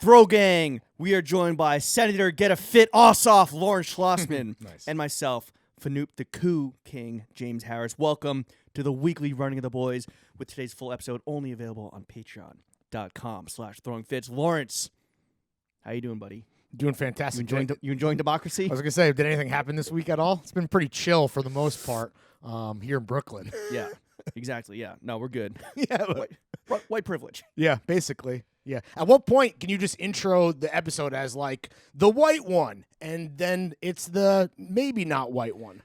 Bro Gang. We are joined by Senator Get a Fit Off Lawrence Schlossman and myself, Fanoop the Coup King, James Harris. Welcome to the weekly Running of the Boys with today's full episode only available on patreon.com/throwingfits. Lawrence, how you doing, buddy? Doing fantastic. You enjoying democracy? I was going to say, did anything happen this week at all? It's been pretty chill for the most part here in Brooklyn. Yeah, exactly. Yeah. No, we're good. Yeah. White privilege. Yeah, basically. Yeah. At what point can you just intro the episode as like the white one and then it's the maybe not white one?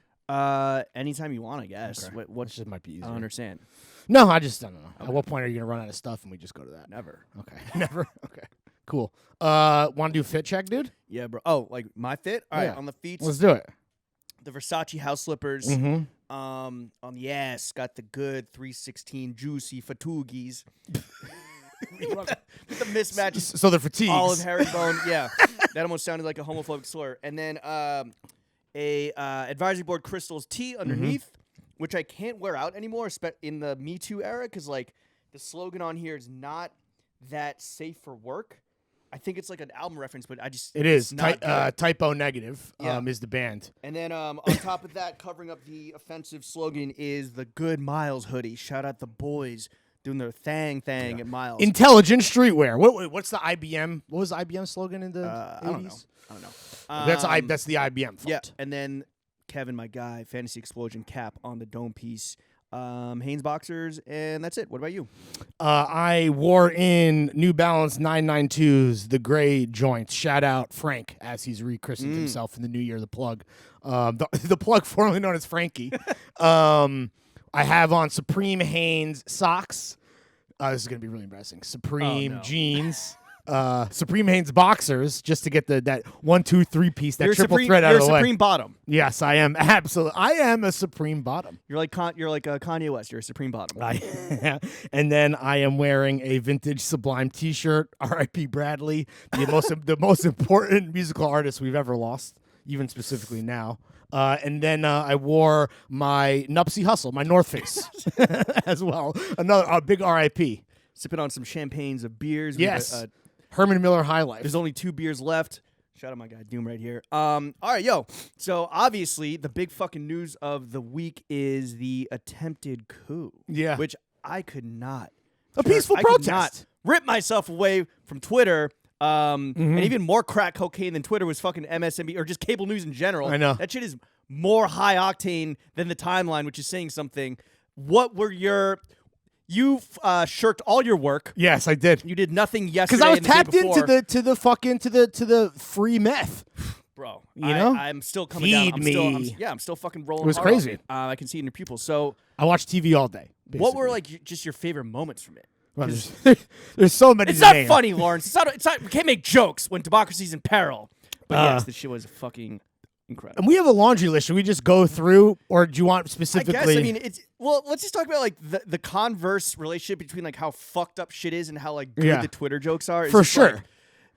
Anytime you want, I guess. Okay. What just might be easier. I don't understand. No, I just don't know. Okay. At what point are you going to run out of stuff and we just go to that? Never. Okay. Never? Okay. Cool. Want to do fit check, dude? Yeah, bro. Oh, like my fit? All right, Yeah. on the feet. Let's do it. The Versace house slippers. Mm-hmm. On the ass, got the good 316 juicy fatugis. with the mismatched So the fatigues. olive herringbone. Yeah, that almost sounded like a homophobic slur. And then a advisory board crystals tee underneath, which I can't wear out anymore in the Me Too era because like the slogan on here is not that safe for work. I think it's like an album reference, but It is. not good. Typo Negative Yeah. is the band. And then on top of that, covering up the offensive slogan is the Good Miles hoodie. Shout out the boys doing their thang at Miles. Intelligent streetwear. What's the IBM? What was the IBM slogan in the 80s? I don't know. That's the IBM font. Yeah, and then Kevin, my guy, Fantasy Explosion cap on the dome piece. Hanes boxers, and that's it. What about you? I wore in New Balance 992s, the gray joints. Shout out Frank, as he's rechristened himself in the new year, the plug. The plug formerly known as Frankie. I have on Supreme Hanes socks. This is going to be really embarrassing. Supreme jeans. Supreme Hanes boxers, just to get that 1, 2, 3 piece, that triple thread out of the way. You're a Supreme bottom. Yes, I am. Absolutely. I am a Supreme bottom. You're like Kanye West. You're a Supreme bottom. And then I am wearing a vintage Sublime T-shirt. R.I.P. Bradley, the most important musical artist we've ever lost, even specifically now. And then I wore my Nupsy Hustle, my North Face, as well. A big R.I.P. Sipping on some champagnes of beers. Yes. Herman Miller High Life. There's only 2 beers left. Shout out my guy Doom right here. All right, yo. So obviously the big fucking news of the week is the attempted coup. Yeah. Which I could not. Peaceful protest. Could not rip myself away from Twitter. And even more crack cocaine than Twitter was fucking MSNBC or just cable news in general. I know. That shit is more high octane than the timeline, which is saying something. What were your... You shirked all your work. Yes, I did. You did nothing yesterday. Because I was and the day tapped before. into the free meth. Bro, You know? I'm still coming Feed down. me. I'm still fucking rolling. It was hard crazy. on it. I can see it in your pupils. So, I watched TV all day. what were basically. like just your favorite moments from it? Well, there's so many. It's to not name. funny, Lawrence. It's not. We can't make jokes when democracy's in peril. But yes, this shit was fucking incredible. And we have a laundry list. Should we just go through, or do you want specifically? I guess. I mean, let's just talk about like the converse relationship between like how fucked up shit is and how like good the Twitter jokes are. It's for just, sure.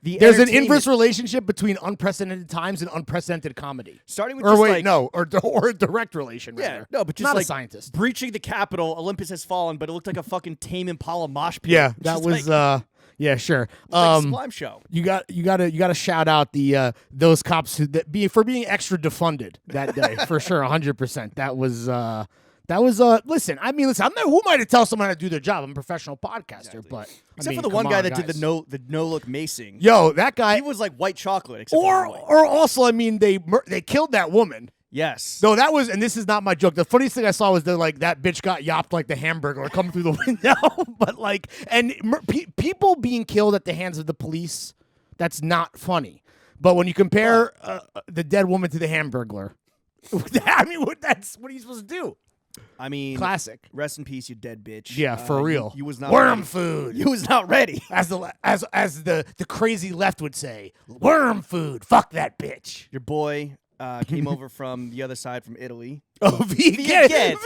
like, There's an inverse relationship between unprecedented times and unprecedented comedy. Starting with or just wait, like, no, or a direct relation. Yeah, rather. no, but just not like a scientist. breaching the Capitol, Olympus has fallen, but it looked like a fucking Tame Impala mosh pit. Yeah, It's that just was. like, Yeah, sure. like a Sublime show. You gotta shout out the those cops for being extra defunded that day for sure, 100%. That was listen. I mean, listen. I'm not. Who am I to tell someone how to do their job? I'm a professional podcaster, but Except for the one guy that did the no look macing. Yo, that guy. He was like white chocolate. Except or also, I mean, they killed that woman. Yes. No, that was, and this is not my joke. The funniest thing I saw was that like that bitch got yopped like the Hamburglar coming through the window. But like, and people being killed at the hands of the police, that's not funny. But when you compare the dead woman to the Hamburglar, I mean, that's what are you supposed to do? I mean, classic. Rest in peace, you dead bitch. Yeah, for real. You was not worm ready. food. You was not ready. As the crazy left would say, worm food. Fuck that bitch. Your boy came over from the other side, from Italy. Oh, Vigetti.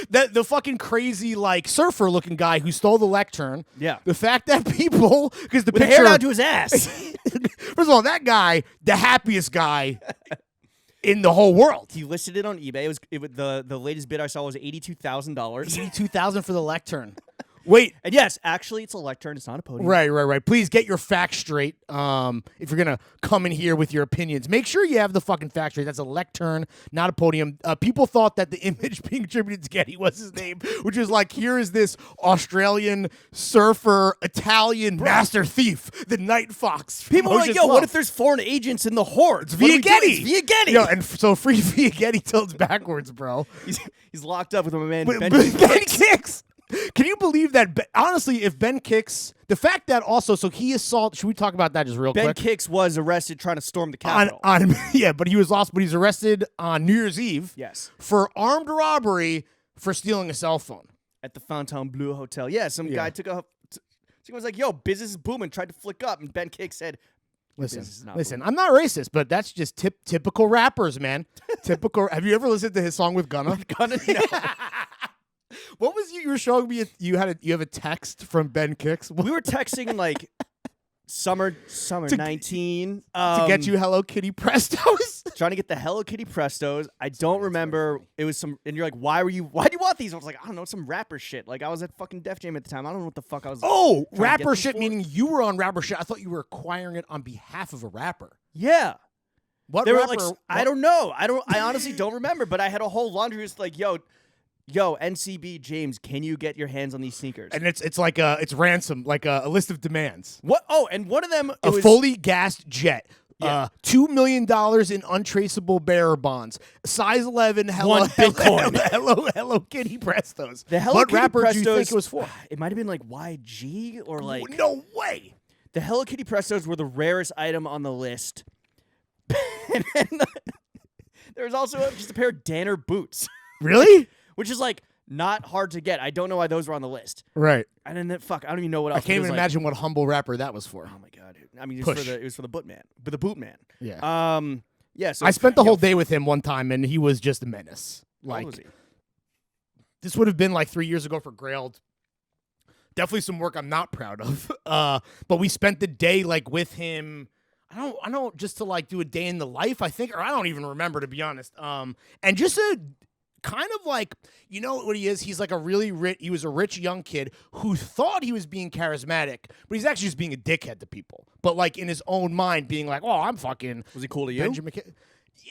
The fucking crazy, like, surfer-looking guy who stole the lectern. Yeah. The fact that people, because the With picture, hair down to his ass. First of all, that guy, the happiest guy in the whole world. He listed it on eBay. It was the latest bid I saw was $82,000. $82,000 for the lectern. Wait. And yes, actually, it's a lectern. It's not a podium. Right. Please get your facts straight. If you're gonna come in here with your opinions, make sure you have the fucking facts straight. That's a lectern, not a podium. People thought that the image being attributed to Getty was his name, which is like, here is this Australian surfer, Italian master thief, the Night Fox. People are like, yo, what if there's foreign agents in the hordes? Via Getty. It's Via Getty. Yo, and so free Via Getty tilts backwards, bro. He's locked up with my man Ben Ben Kicks. Can you believe that? Honestly, if Ben Kicks, the fact that also, so he assaulted. Should we talk about that just real quick? Ben Kicks was arrested trying to storm the Capitol. Yeah, but he was lost. But he's arrested on New Year's Eve. Yes, for armed robbery for stealing a cell phone at the Fontainebleau Hotel. Yeah, some guy took a. He was like, "Yo, business is booming." Tried to flick up, and Ben Kicks said, Listen, I'm not racist, but that's just typical rappers, man. Typical. Have you ever listened to his song with Gunna? Gunna, no. What was you were showing me? You have a text from Ben Kicks. We were texting like summer 19 to get you Hello Kitty Prestos. Trying to get the Hello Kitty Prestos. I don't remember. It was some, and you're like, why do you want these? I was like, I don't know, some rapper shit. Like I was at fucking Def Jam at the time. I don't know what the fuck I was. Oh, rapper shit, meaning you were on rapper shit. I thought you were acquiring it on behalf of a rapper. Yeah. What they rapper? Were like, I don't know. I honestly don't remember. But I had a whole laundry list like, yo, NCB James, can you get your hands on these sneakers? And it's like it's ransom, like a list of demands. What? Oh, and one of them was fully gassed jet. Yeah. $2 million in untraceable bearer bonds. Size 11 One Bitcoin. Hello Kitty Prestos. The Hello what Kitty rapper Prestos, do you think it was for? It might have been like YG or like. No way. The Hello Kitty Prestos were the rarest item on the list. And then there was also just a pair of Danner boots. Really? Which is like not hard to get. I don't know why those were on the list. Right. And then I don't even know what else. I can't even imagine what humble rapper that was for. Oh my god. I mean, it was for the boot man. But the boot man. Yeah. Yeah. So I spent the whole day with him one time, and he was just a menace. How old was he? This would have been like 3 years ago for Grailed. Definitely some work I'm not proud of. But we spent the day like with him. I don't just to like do a day in the life, I think, or I don't even remember, to be honest. And just a kind of like, you know what he is? He's like he was a rich young kid who thought he was being charismatic, but he's actually just being a dickhead to people. But like in his own mind being like, oh, I'm fucking. Was he cool to you? Benjamin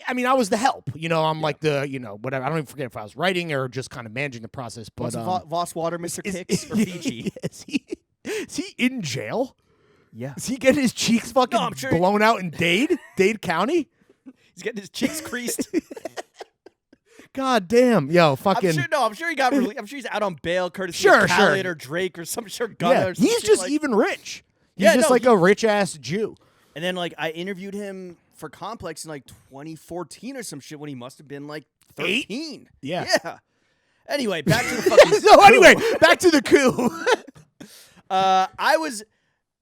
I mean, I was the help. You know, I'm like the, whatever. I don't even forget if I was writing or just kind of managing the process. But Voss Water, Mr. Kicks, or Fiji? Is he in jail? Yeah. Is he getting his cheeks fucking blown out in Dade County? He's getting his cheeks creased. God damn, yo, fucking. I'm sure he got. I'm sure he's out on bail, courtesy of Khaled or Drake or some Gunna. Or some he's just like, even rich. He's just a rich ass Jew. And then like I interviewed him for Complex in like 2014 or some shit when he must have been like 13. Yeah. Anyway, back to the fucking. Back to the coup. I was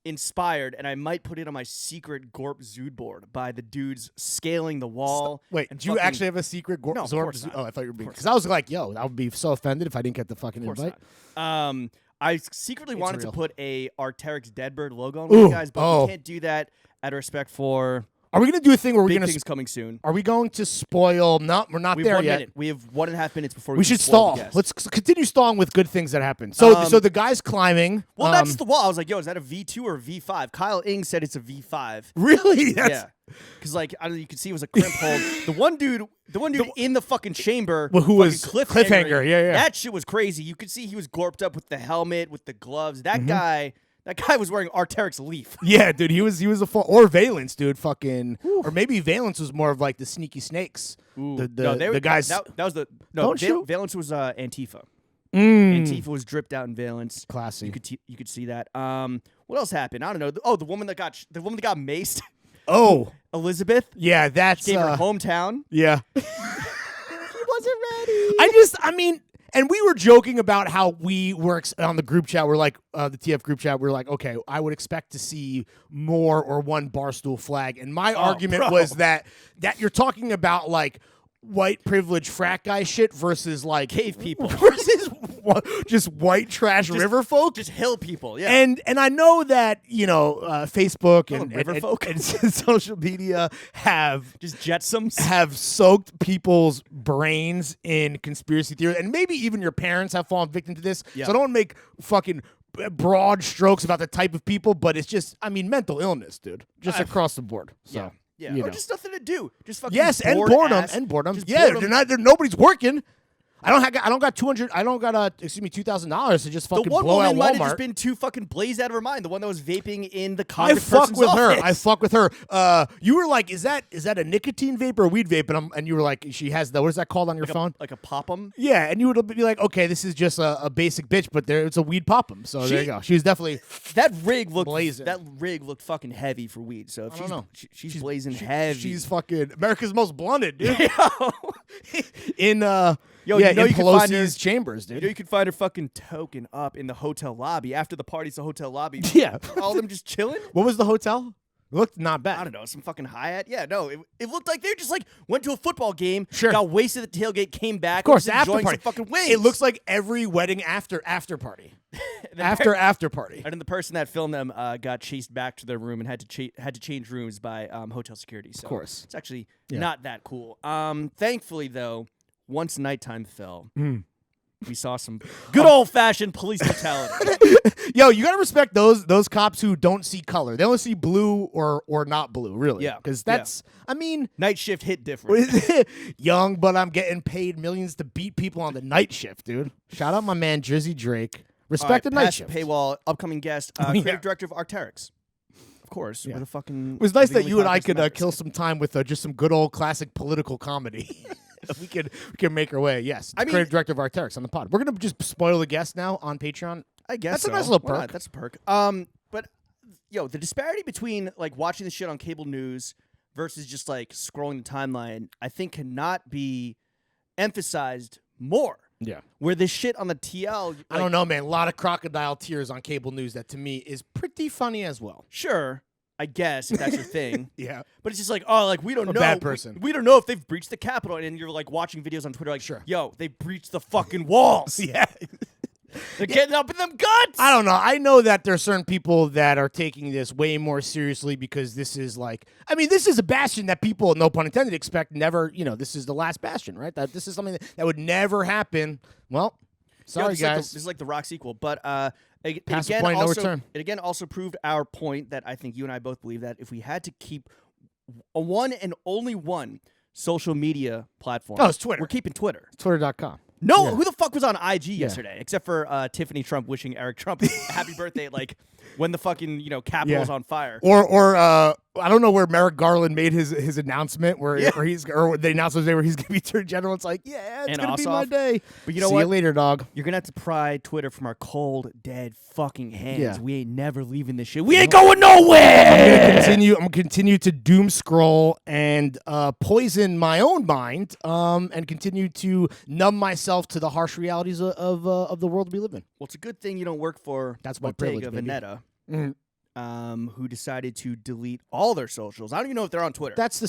inspired, and I might put it on my secret Gorp Zood board by the dudes scaling the wall. Wait, do you actually have a secret Gorp Zood? Oh, I thought you were being. Because I was like, yo, I would be so offended if I didn't get the fucking invite. I secretly wanted to put a Arc'teryx Deadbird logo on you guys, but we can't do that out of respect for. Are we going to do a thing where we're going to things coming soon? Are we going to spoil? No, we're not there yet. We have 1.5 minutes before we should stall. Let's continue stalling with good things that happen. So, so the guy's climbing. Well, that's the wall. I was like, yo, is that a V2 or a V5? Kyle Ing said it's a V5. Really? Yeah. Because like you could see it was a crimp hold. The one dude in the fucking chamber, who was cliffhanger. Yeah. That shit was crazy. You could see he was gorped up with the helmet, with the gloves. That guy. That guy was wearing Arc'teryx Leaf. Yeah, dude, he was a or Valence, dude, fucking, or maybe Valence was more of like the sneaky snakes. The guys. That was the no. Valence was Antifa. Antifa was dripped out in Valence. Classy. You could see that. What else happened? I don't know. The woman that got maced. Oh, Elizabeth. Yeah, that's gave her hometown. Yeah. She wasn't ready. I mean. And we were joking about how we were on the group chat. We're like, the TF group chat. We're like, okay, I would expect to see more or one Barstool flag. And my argument was that you're talking about like white privilege frat guy shit versus like Cave people. versus just white trash river folk. Just hill people, yeah. And I know that Facebook river folk. and social media have just jetsams have soaked people's brains in conspiracy theory, and maybe even your parents have fallen victim to this. Yeah. So I don't want to make fucking broad strokes about the type of people, but it's just, I mean, mental illness, dude, just across the board. So yeah, or just nothing to do. Just fucking and boredom. Just Yeah, boredom. nobody's working. I don't got $2,000 to just fucking The one blow out woman might have Walmart. just been too fucking blazed out of her mind. The one that was vaping in the I Congress fuck person's with office. her. I fuck with her. You were like, is that a nicotine vape or a weed vape? And you were like, she has the, what is that called on your phone? Like a pop-em? Yeah, and you would be like, okay, this is just a basic bitch, but it's a weed pop-em. So there you go. She was definitely That rig looked blazing. That rig looked fucking heavy for weed. So if I don't know. she's blazing heavy. She's fucking America's most blunted, dude. in Yo, yeah, you know in you can find Pelosi's chambers, You dude. know you could find her fucking token up in the hotel lobby. After the party's the hotel lobby. Yeah. All of them just chilling. What was the hotel? It looked not I bad. don't know, some fucking Hyatt. Yeah, no, it looked like they just like went to a football game, Sure. got wasted at the tailgate, came back, Of course, and was after enjoying party. some fucking wings. It looks like every wedding after party. after party. And then the person that filmed them got chased back to their room and had to change rooms by hotel security. So Of course. it's actually not that cool. Thankfully, though, once nighttime fell, we saw some good old-fashioned police brutality. Yo, you gotta respect those cops who don't see color. They only see blue or not blue, really. Yeah. Because that's, I mean, Night shift hit what different. is it? Young, but I'm getting paid millions to beat people on the night shift, dude. Shout out my man Drizzy Drake. Respect the night past shift. paywall, upcoming guest, creative director of Arcteryx. Of course, with a fucking. It was nice that legally you and I conscious could members. kill some time with just some good old classic political comedy. we can make our way. Yes, I mean- creative director of Arcteryx on the pod. We're gonna just spoil the guest now on Patreon. I guess That's a so. nice little Why not? perk. That's a perk. But yo, the disparity between like watching the shit on cable news versus just like scrolling the timeline, I think cannot be emphasized more. Yeah. Where this shit on the TL, I don't know, man. A lot of crocodile tears on cable news that to me is pretty funny as well. Sure, I guess if that's your thing. Yeah. But it's just like, oh, like we don't know. bad person. We don't know if they've breached the Capitol, and you're like watching videos on Twitter, like, Sure. yo, they breached the fucking walls. Yeah. They're getting up in them guts. I don't know. I know that there are certain people that are taking this way more seriously because this is like, I mean, this is a bastion that people, no pun intended, expect never, this is the last bastion, right? That this is something that would never happen. Well, sorry, this is like guys. this is like the Rock sequel, but it Past the again point of no also return. it again also proved our point that I think you and I both believe that if we had to keep a one and only one social media platform, Oh, it's Twitter. We're keeping Twitter. Twitter.com. No, Yeah. who the fuck was on IG yesterday except for Tiffany Trump wishing Eric Trump happy birthday, like when the fucking Capitol was on fire. Or I don't know where Merrick Garland made his announcement where the announcement day where he's gonna be Attorney General. It's like, yeah, it's And gonna be my Ossoff. day. But you know See what? you later, dog. You're gonna have to pry Twitter from our cold, dead fucking hands. Yeah. We ain't never leaving this shit. We ain't going nowhere. I'm gonna continue to doom scroll and poison my own mind, and continue to numb myself to the harsh realities of the world we live in. Well, it's a good thing you don't work for That's white Bottega privilege, baby. Veneta, Mhm. who decided to delete all their socials. I don't even know if they're on Twitter. That's the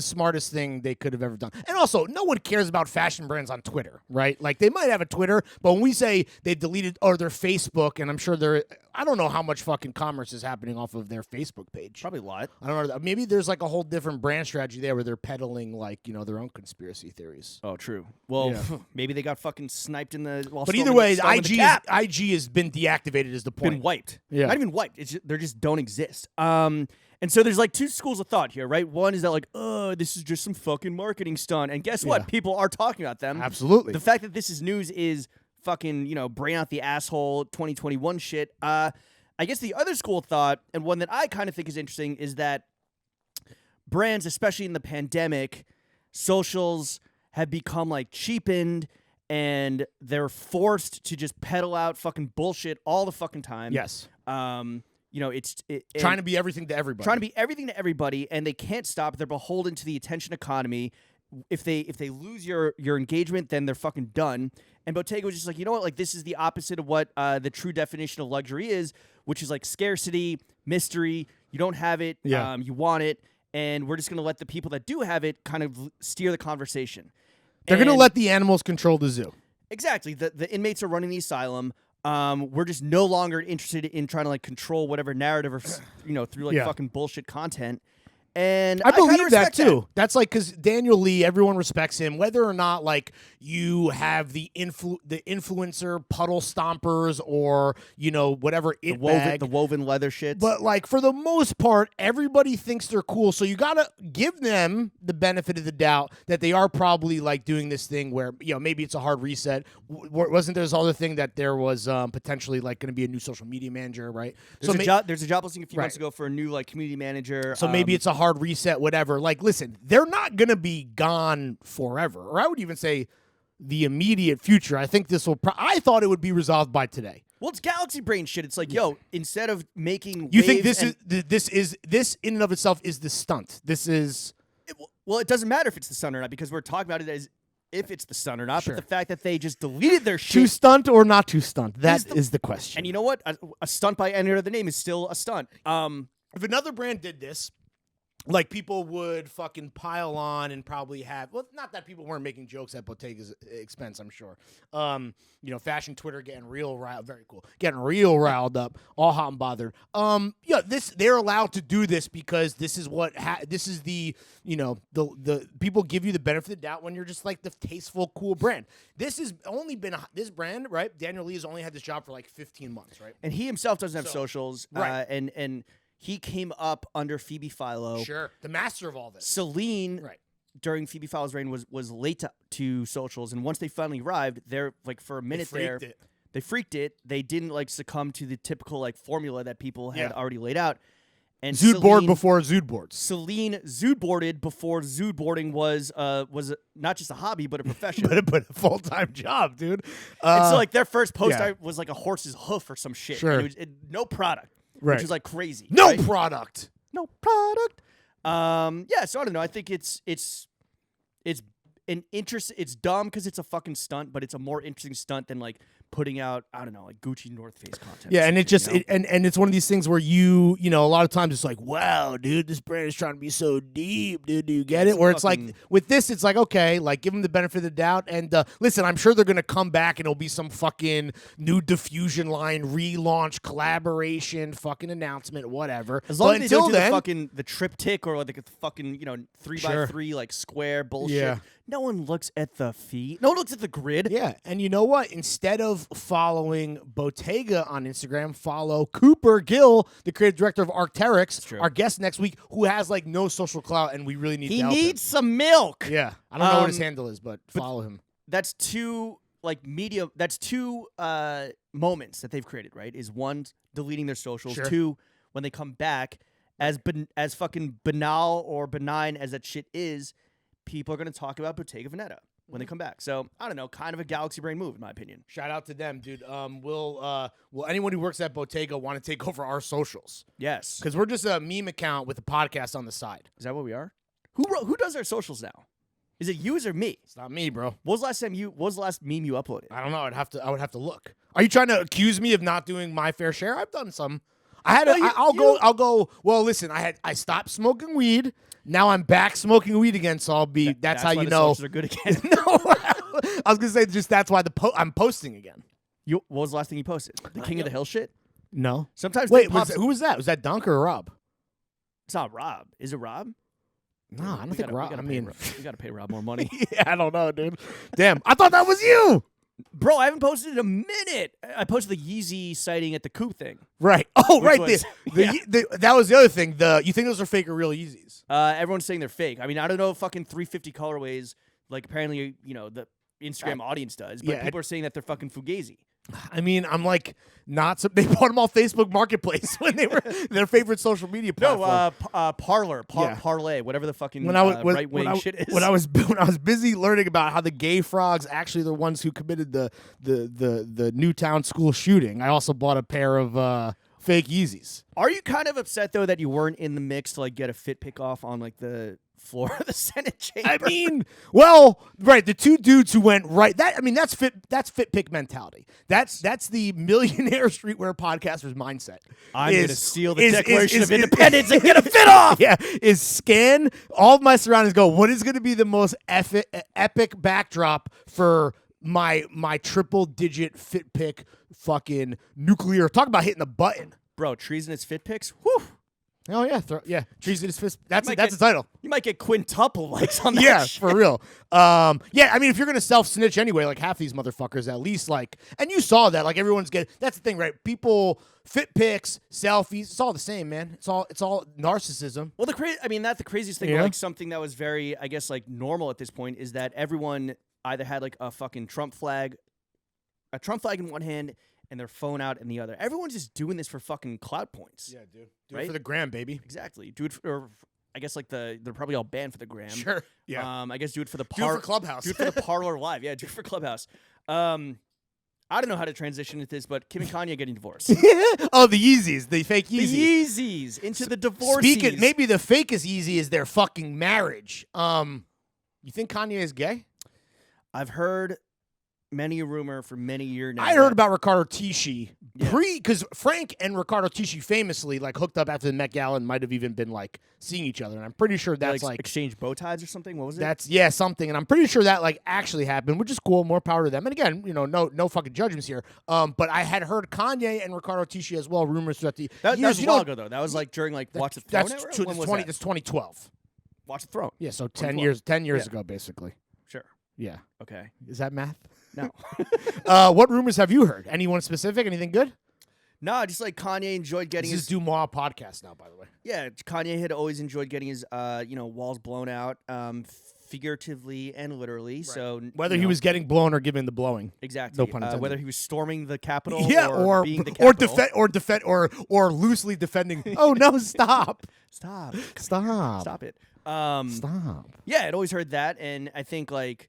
smartest thing they could have ever done. And also, no one cares about fashion brands on Twitter, right? Like they might have a Twitter, but when we say they deleted or their Facebook, and I'm sure I don't know how much fucking commerce is happening off of their Facebook page. Probably a lot. I don't know. Maybe there's like a whole different brand strategy there where they're peddling like their own conspiracy theories. Oh, true. Well, Yeah. maybe they got fucking sniped in the. While But storming- either way, storming the Cap. IG has been deactivated. Is the point? Been wiped. Yeah. Not even wiped. They just don't exist. And so there's like two schools of thought here, right? One is that like, oh, this is just some fucking marketing stunt, and guess what? Yeah. People are talking about them. Absolutely. The fact that this is news is fucking brain out the asshole 2021 shit. I guess the other school of thought, and one that I kind of think is interesting, is that brands, especially in the pandemic, socials have become like cheapened and they're forced to just peddle out fucking bullshit all the fucking time. Yes. Trying to be everything to everybody. Trying to be everything to everybody, and they can't stop. They're beholden to the attention economy. If they lose your engagement, then they're fucking done. And Bottega was just like, you know what? Like this is the opposite of what the true definition of luxury is, which is like scarcity, mystery. You don't have it. Yeah. You want it. and we're just going to let the people that do have it kind of steer the conversation. They're going to let the animals control the zoo. Exactly. The inmates are running the asylum. We're just no longer interested in trying to like control whatever narrative or through like fucking bullshit content. And I believe kinda that respect too. That's like because Daniel Lee, everyone respects him, whether or not like you have the influencer puddle stompers or whatever The woven leather shits. But like for the most part, everybody thinks they're cool. So you gotta give them the benefit of the doubt that they are probably like doing this thing where maybe it's a hard reset. Wasn't there this other thing that there was potentially like going to be a new social media manager, right? There's a job listing a few months ago for a new like community manager. So maybe it's a hard reset, whatever. Like, listen, they're not going to be gone forever. Or I would even say the immediate future. I think this will I thought it would be resolved by today. Well, it's galaxy brain shit. It's like, instead of making you think waves this in and of itself is the stunt. Well, it doesn't matter if it's the sun or not because we're talking about it as if it's the sun or not, but the fact that they just deleted their shit. Too stunt or not too stunt? That is the question. And you know what? A stunt by any other name is still a stunt. If another brand did this, like people would fucking pile on and probably have, well, not that people weren't making jokes at Bottega's expense, I'm sure. Fashion Twitter getting real riled, very cool, getting real riled up, all hot and bothered. They're allowed to do this because this is what this is the people give you the benefit of the doubt when you're just like the tasteful, cool brand. This has only been this brand, right? Daniel Lee has only had this job for like 15 months, right? And he himself doesn't have socials, right? And he came up under Phoebe Philo. Sure, the master of all this. Celine, right, during Phoebe Philo's reign, was late to socials, and once they finally arrived, they're like for a minute they freaked it. They didn't like succumb to the typical like formula that people had already laid out. And Zood board before Zood boards. Celine Zood boarded before Zood boarding was not just a hobby but a profession, but a full-time job, dude. And so like their first post was like a horse's hoof or some shit. Sure, and no product. Right. Which is like crazy. No product. So I don't know. I think it's an interest. It's dumb because it's a fucking stunt, but it's a more interesting stunt than like putting out, I don't know, like Gucci North Face content. Yeah, and it just and it's one of these things where you a lot of times it's like, wow, dude, this brand is trying to be so deep, dude. Do you get it? Where it's like with this, it's like, okay, like give them the benefit of the doubt. And listen, I'm sure they're gonna come back and it'll be some fucking new diffusion line relaunch, collaboration, fucking announcement, whatever. As long as they don't do the triptych or like the fucking 3x3 like square bullshit. Yeah. No one looks at the feet. No one looks at the grid. Yeah, and you know what? Instead of following Bottega on Instagram, follow Cooper Gill, the creative director of Arc'teryx, our guest next week, who has like no social clout, and we really need. He to help needs him. some milk. Yeah, I don't know what his handle is, but follow him. That's two That's two moments that they've created. Right? Is one deleting their socials. Sure. Two, when they come back, as fucking banal or benign as that shit is, people are going to talk about Bottega Veneta when they come back. So, I don't know, kind of a galaxy brain move, in my opinion. Shout out to them, dude. Will anyone who works at Bottega want to take over our socials? Yes. Because we're just a meme account with a podcast on the side. Is that what we are? Who does our socials now? Is it you or me? It's not me, bro. What was the last meme you uploaded? I don't know. I would have to look. Are you trying to accuse me of not doing my fair share? I've done some. I'll go. Well, listen, I stopped smoking weed. Now I'm back smoking weed again, so I'll be. That's how why you the know. socials are good again. No, I was gonna say just that's why I'm posting again. What was the last thing you posted? The King of the Hill shit? No. Sometimes wait, who was that? Was that Dunk or Rob? It's not Rob. Is it Rob? No, I don't think Rob. we gotta pay Rob more money. Yeah, I don't know, dude. Damn, I thought that was you. Bro, I haven't posted in a minute. I posted the Yeezy sighting at the Coop thing. Right. Oh, right. Was, that was the other thing. You think those are fake or real Yeezys? Everyone's saying they're fake. I mean, I don't know fucking 350 colorways like apparently, the Instagram audience does, but people are saying that they're fucking Fugazi. I mean, I'm like not. They bought them off Facebook Marketplace when they were their favorite social media platform. No, Parlay, whatever the fucking right wing shit is. When I was busy learning about how the gay frogs actually the ones who committed the Newtown school shooting, I also bought a pair of fake Yeezys. Are you kind of upset though that you weren't in the mix to like get a fit pick off on like the floor of the Senate chamber? I mean, well, right, the two dudes who went right. That's fit pick mentality. That's the millionaire streetwear podcaster's mindset. I'm going to steal the Declaration of Independence and get a fit off. Yeah, is scan all of my surroundings. Go. What is going to be the most epic backdrop for my triple digit fit pick fucking nuclear? Talk about hitting the button, bro. Treasonous Fit picks. Whew. Oh yeah, Treasonous Fits. That's the title. You might get quintuple likes on that. Yeah, shit. for real. Yeah, I mean, if you're gonna self snitch anyway, like half these motherfuckers, at least like, and you saw that, like everyone's getting. That's the thing, right? People fit pics, selfies. It's all the same, man. It's all narcissism. Well, that's the craziest thing. Yeah. Like something that was very, I guess, like normal at this point is that everyone either had like a fucking Trump flag in one hand and their phone out in the other. Everyone's just doing this for fucking clout points. Yeah, dude. Do right? it for the gram, baby. Exactly. Do it for, I guess like they're probably all banned for the gram. Sure. Yeah. I guess do it for the do it for Clubhouse. Do it for the Parlor Live. Yeah, do it for Clubhouse. I don't know how to transition into this, but Kim and Kanye getting divorced. Oh, the Yeezys, the fake Yeezys. The Yeezys into the divorce. Maybe the fakest Yeezy is their fucking marriage. You think Kanye is gay? I've heard many a rumor for many years now. I heard about Ricardo Tisci Yeah. because Frank and Ricardo Tisci famously like hooked up after the Met Gala and might have even been like seeing each other. And I'm pretty sure that's like exchange bow ties or something. What was it? That's something. And I'm pretty sure that like actually happened, which is cool. More power to them. And again, no fucking judgments here. But I had heard Kanye and Ricardo Tisci as well. Rumors that that was a while ago though. That was like during like Watch the Throne. That's era? When was that? That's 2012. Watch the Throne. Yeah, so 10 years Yeah. ago, basically. Sure. Yeah. Okay. Is that math? No. What rumors have you heard? Anyone specific? Anything good? No, just like Kanye enjoyed getting This his. is Dumois podcast now, by the way. Yeah, Kanye had always enjoyed getting his walls blown out, figuratively and literally. Right. So whether he was getting blown or giving the blowing. Exactly. No pun intended. Whether he was storming the Capitol, or being the Capitol, or loosely defending. Oh no! Stop! Stop it! Stop. Yeah, I'd always heard that, and I think like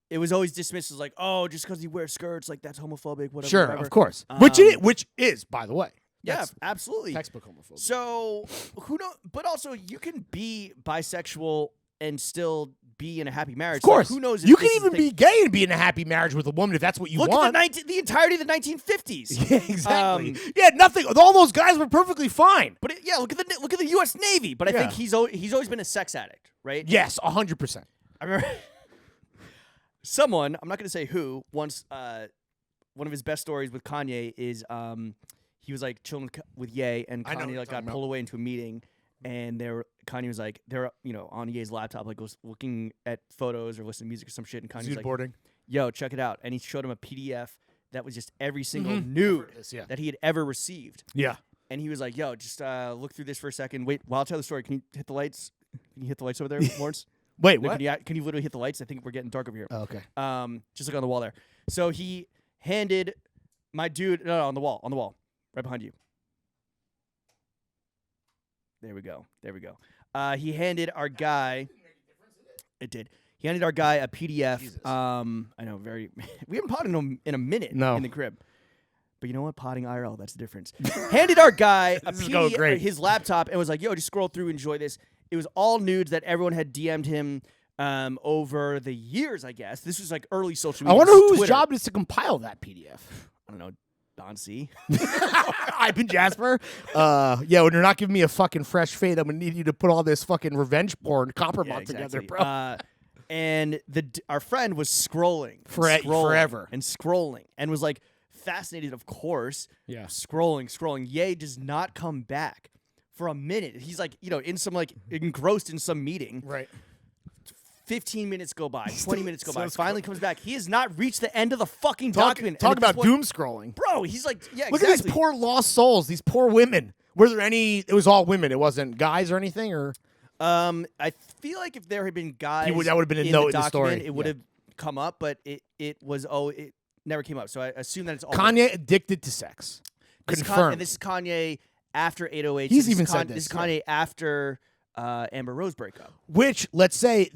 it was always dismissed as like, oh, just because he wears skirts, like that's homophobic, whatever. Sure, whatever. Of course. Which is, by the way. Yeah, absolutely. Textbook homophobia. So who knows? But also, you can be bisexual and still be in a happy marriage. Of course. Like, who knows? You can even be gay and be in a happy marriage with a woman if that's what you want. Look at the entirety of the 1950s. Yeah, exactly. Nothing. All those guys were perfectly fine. But look at the U.S. Navy. But I think he's always been a sex addict, right? Yes, 100%. I remember someone, I'm not going to say who, once one of his best stories with Kanye is he was like chilling with Ye, and Kanye like got pulled away into a meeting, and Kanye was like on Ye's laptop, like was looking at photos or listening to music or some shit, and Kanye was like, boarding. Yo, check it out. And he showed him a PDF that was just every single nude that he had ever received. Yeah. And he was like, yo, just look through this for a second. Wait, while I tell the story, can you hit the lights? Can you hit the lights over there, Lawrence? Wait, no, what? Can you literally hit the lights? I think we're getting dark over here. Oh, okay. Just look on the wall there. So he handed my dude, no, on the wall, right behind you. There we go. He handed our guy. It did. He handed our guy a PDF. Jesus. I know, we haven't potted him in a minute in the crib. But you know what? Potting IRL, that's the difference. Handed our guy a PDF, his laptop, and was like, yo, just scroll through, enjoy this. It was all nudes that everyone had DM'd him over the years, I guess. This was like early social media. I wonder whose job is to compile that PDF. I don't know. Don C. I've been Jasper. When you're not giving me a fucking fresh fade, I'm going to need you to put all this fucking revenge porn compromise together, bro. And our friend was scrolling. Forever. And scrolling. And was like fascinated, of course. Yeah. Scrolling. Ye does not come back for a minute. He's like, in some like engrossed in some meeting. Right. 15 minutes go by. 20 minutes go by. Finally comes back. He has not reached the end of the fucking document. Talk about doom scrolling. Bro, he's like, yeah, Look at these poor lost souls, these poor women. Were there any, it was all women, it wasn't guys or anything, or? I feel like if there had been guys that would have been a in note the in the story. It would have come up, but it never came up. So I assume that it's all Kanye addicted to sex. Confirmed. And this is Kanye after 808. He's even said this. This is Kanye after Amber Rose breakup. Which, let's say,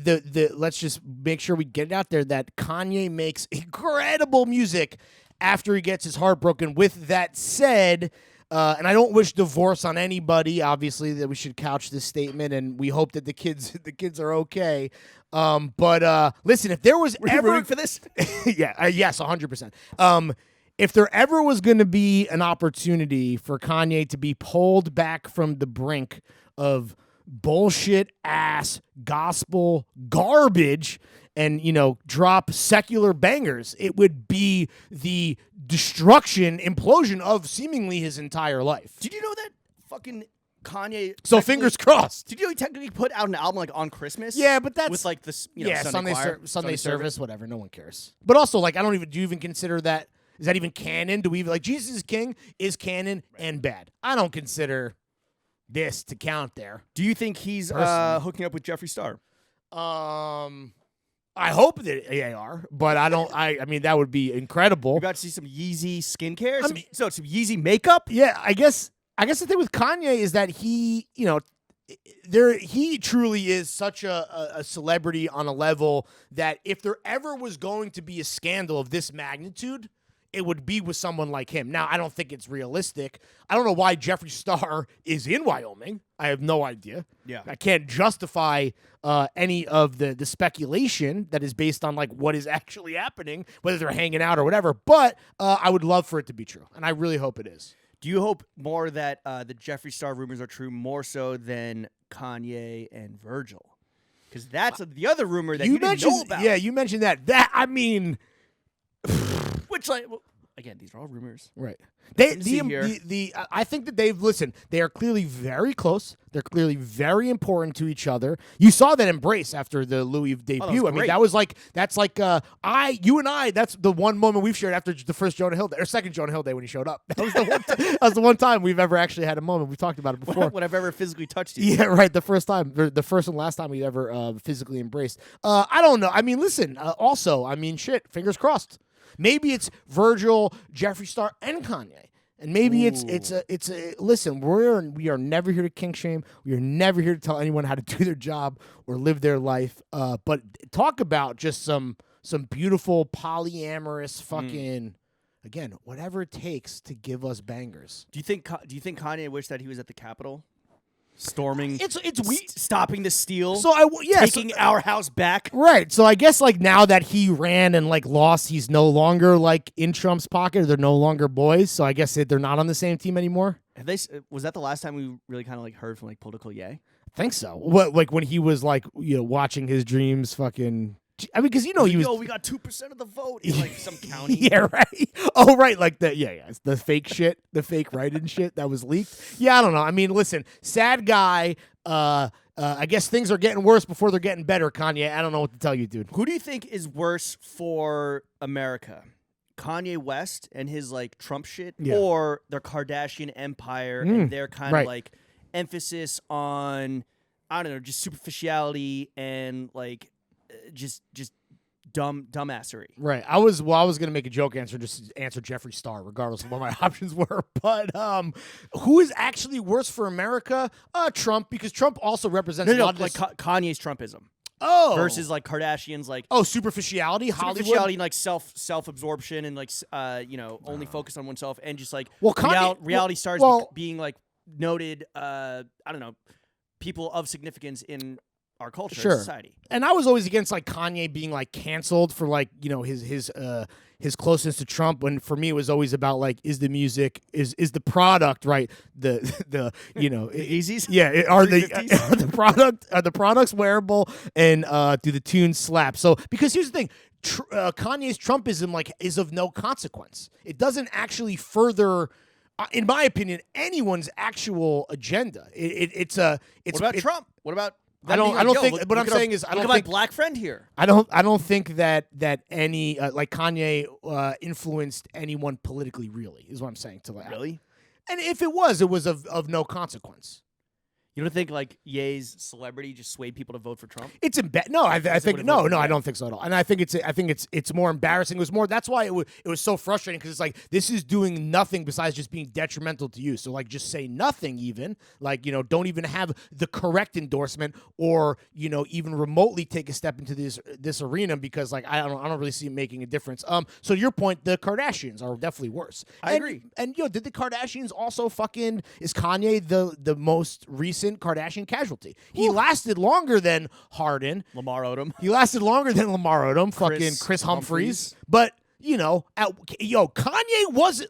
let's just make sure we get it out there that Kanye makes incredible music after he gets his heart broken. With that said, And I don't wish divorce on anybody. Obviously, that we should couch this statement, and we hope that the kids are okay. But listen, if there was Were you ever rooting for this? yes, 100%. If there ever was going to be an opportunity for Kanye to be pulled back from the brink of bullshit ass gospel garbage and, drop secular bangers, it would be the destruction, implosion of seemingly his entire life. Did you know that fucking Kanye? So fingers crossed. Did you know he technically put out an album like on Christmas? Yeah, but that's with like this, Sunday service, whatever. No one cares. But also, like, do you even consider that? Is that even canon? Do we even, like, Jesus is King is canon and bad? I don't consider this to count there. Do you think he's hooking up with Jeffree Star? I hope that they are, but I don't. I mean, that would be incredible. We got to see some Yeezy skincare, some Yeezy makeup. Yeah, I guess the thing with Kanye is that he, he truly is such a celebrity on a level that if there ever was going to be a scandal of this magnitude, it would be with someone like him. Now, I don't think it's realistic. I don't know why Jeffree Star is in Wyoming. I have no idea. Yeah. I can't justify any of the speculation that is based on like what is actually happening, whether they're hanging out or whatever. But I would love for it to be true, and I really hope it is. Do you hope more that the Jeffree Star rumors are true more so than Kanye and Virgil? Because that's the other rumor that you didn't know about. Yeah, you mentioned that. I mean... Which, like, well, again, these are all rumors. Right. I think that they are clearly very close. They're clearly very important to each other. You saw that embrace after the Louis debut. That's the one moment we've shared after the first Jonah Hill Day, or second Jonah Hill Day when he showed up. That was the one time we've ever actually had a moment. We've talked about it before. When I've ever physically touched you. Yeah, right. The first and last time we ever physically embraced. I don't know. I mean, listen, shit, fingers crossed. Maybe it's Virgil, Jeffree Star, and Kanye. And maybe it's a listen, we are never here to kink shame. We are never here to tell anyone how to do their job or live their life. But talk about just some beautiful polyamorous fucking again, whatever it takes to give us bangers. Do you think Kanye wished that he was at the Capitol? Storming, it's stopping the steal. So taking our house back. Right. So I guess like now that he ran and like lost, he's no longer like in Trump's pocket. They're no longer boys. So I guess they're not on the same team anymore. Was that the last time we really kind of like heard from like political Ye? I think so. What, like when he was like watching his dreams fucking. I mean, because he was. We got 2% of the vote in like some county. Yeah, right. Oh, right. Like it's the fake shit, the fake write-in shit that was leaked. Yeah, I don't know. I mean, listen, sad guy. I guess things are getting worse before they're getting better. Kanye, I don't know what to tell you, dude. Who do you think is worse for America? Kanye West and his like Trump shit, or the Kardashian empire and their kind of like emphasis on, I don't know, just superficiality and like. Just dumbassery. Right. I was gonna make a joke answer, just answer Jeffree Star, regardless of what my options were. But who is actually worse for America? Trump, because Trump also represents a lot of like Kanye's Trumpism. Oh, versus like Kardashians, like superficiality, Hollywood, like self-absorption, and like only focus on oneself, and just like reality stars being like noted. I don't know, people of significance in our culture, society. And I was always against like Kanye being like canceled for like his closeness to Trump. When for me it was always about like is the music is the product right the the Yeezys are the products wearable and do the tunes slap? So because here's the thing. Kanye's Trumpism like is of no consequence. It doesn't actually further. In my opinion, anyone's actual agenda. It's what about Trump? What about? I don't think. What I'm saying is, I don't think my black friend here. I don't think that any like Kanye influenced anyone politically. Really, is what I'm saying. Really, and if it was of no consequence. You don't think like Ye's celebrity just swayed people to vote for Trump? It's no. I think would've no, voted no. for I that. don't think so at all. And I think it's more embarrassing. It was more. That's why it was so frustrating because it's like this is doing nothing besides just being detrimental to you. So like just say nothing even. Like don't even have the correct endorsement or even remotely take a step into this arena because like I don't really see it making a difference. So to your point, the Kardashians are definitely worse. I agree. And did the Kardashians also is Kanye the most recent Kardashian casualty? He lasted longer than Harden. Lamar Odom. He lasted longer than Lamar Odom. Fucking Chris Humphries. But Kanye was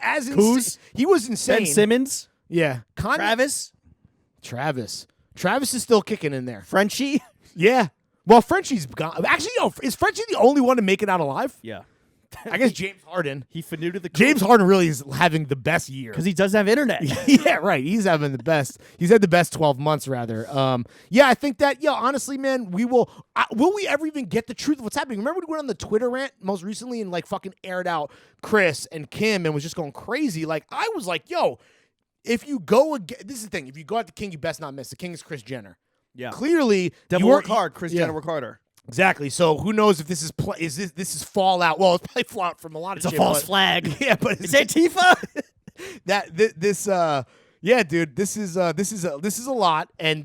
as insane. He was insane. Ben Simmons. Yeah, Kanye. Travis is still kicking in there. Frenchie. Yeah. Well, Frenchie's gone. Actually, is Frenchie the only one to make it out alive? Yeah. I guess James Harden. He finooted the James Harden really is having the best year because he does have internet. Yeah, right. He's having the best. He's had the best 12 months, rather. Yeah, I think that. Honestly, man, will we ever even get the truth of what's happening? Remember when we went on the Twitter rant most recently and like fucking aired out Chris and Kim and was just going crazy? Like I was like, if you go again, this is the thing. If you go at the king, you best not miss. The king is Kris Jenner. Yeah. Clearly, Devil work hard. Kris Jenner work harder. Exactly. So who knows if this is this is fallout? Well, it's probably fallout from a lot of It's shit. a false flag. Yeah, but It's Antifa. Yeah, dude, this is a lot, and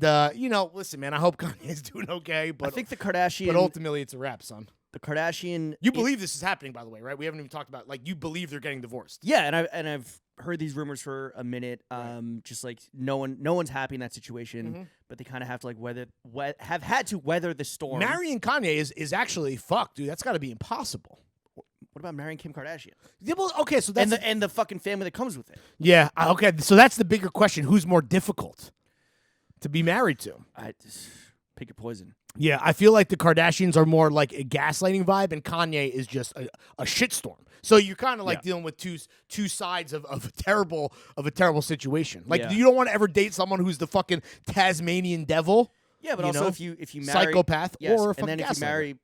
listen, man, I hope Kanye's doing okay, but I think the Kardashian. but ultimately, it's a wrap, son. The Kardashian. You believe this is happening, by the way, right? We haven't even talked about you believe they're getting divorced. Yeah, and I've heard these rumors for a minute. Just like no one's happy in that situation, but they kind of have to have had to weather the storm. Marrying Kanye is actually fuck, dude. That's got to be impossible. What about marrying Kim Kardashian? Yeah, well, okay, so that's and the fucking family that comes with it. Yeah, okay, so that's the bigger question: who's more difficult to be married to? Pick your poison. Yeah, I feel like the Kardashians are more like a gaslighting vibe, and Kanye is just a shitstorm. So you're kind of like dealing with two sides of a terrible situation. Like you don't want to ever date someone who's the fucking Tasmanian devil. Yeah, but also if you marry psychopath or a fucking and then gaslighter.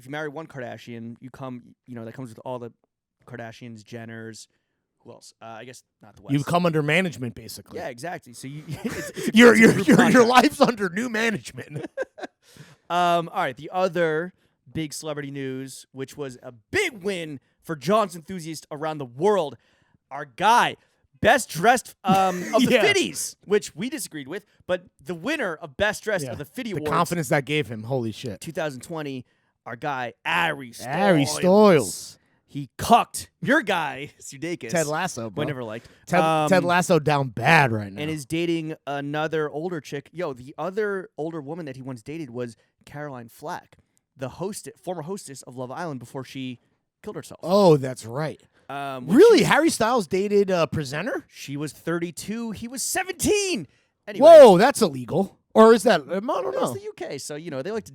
if you marry one Kardashian, that comes with all the Kardashians, Jenners. Who else? I guess not the West. You come under management, basically. Yeah, exactly. So your life's under new management. All right. The other big celebrity news, which was a big win for John's enthusiasts around the world, our guy, best dressed of the Fitties, which we disagreed with, but the winner of best dressed of the Fitty Awards, the confidence that gave him, holy shit, 2020, our guy Ari Styles. Ari Styles. He cucked your guy, Sudeikis. Ted Lasso, bro. I never liked. Ted Lasso down bad right now. And is dating another older chick. The other older woman that he once dated was Caroline Flack, the former hostess of Love Island before she killed herself. Oh, that's right. Really? Harry Styles dated a presenter? She was 32. He was 17. Anyway, whoa, that's illegal. Or is that? I don't know. It's the UK, so they like to.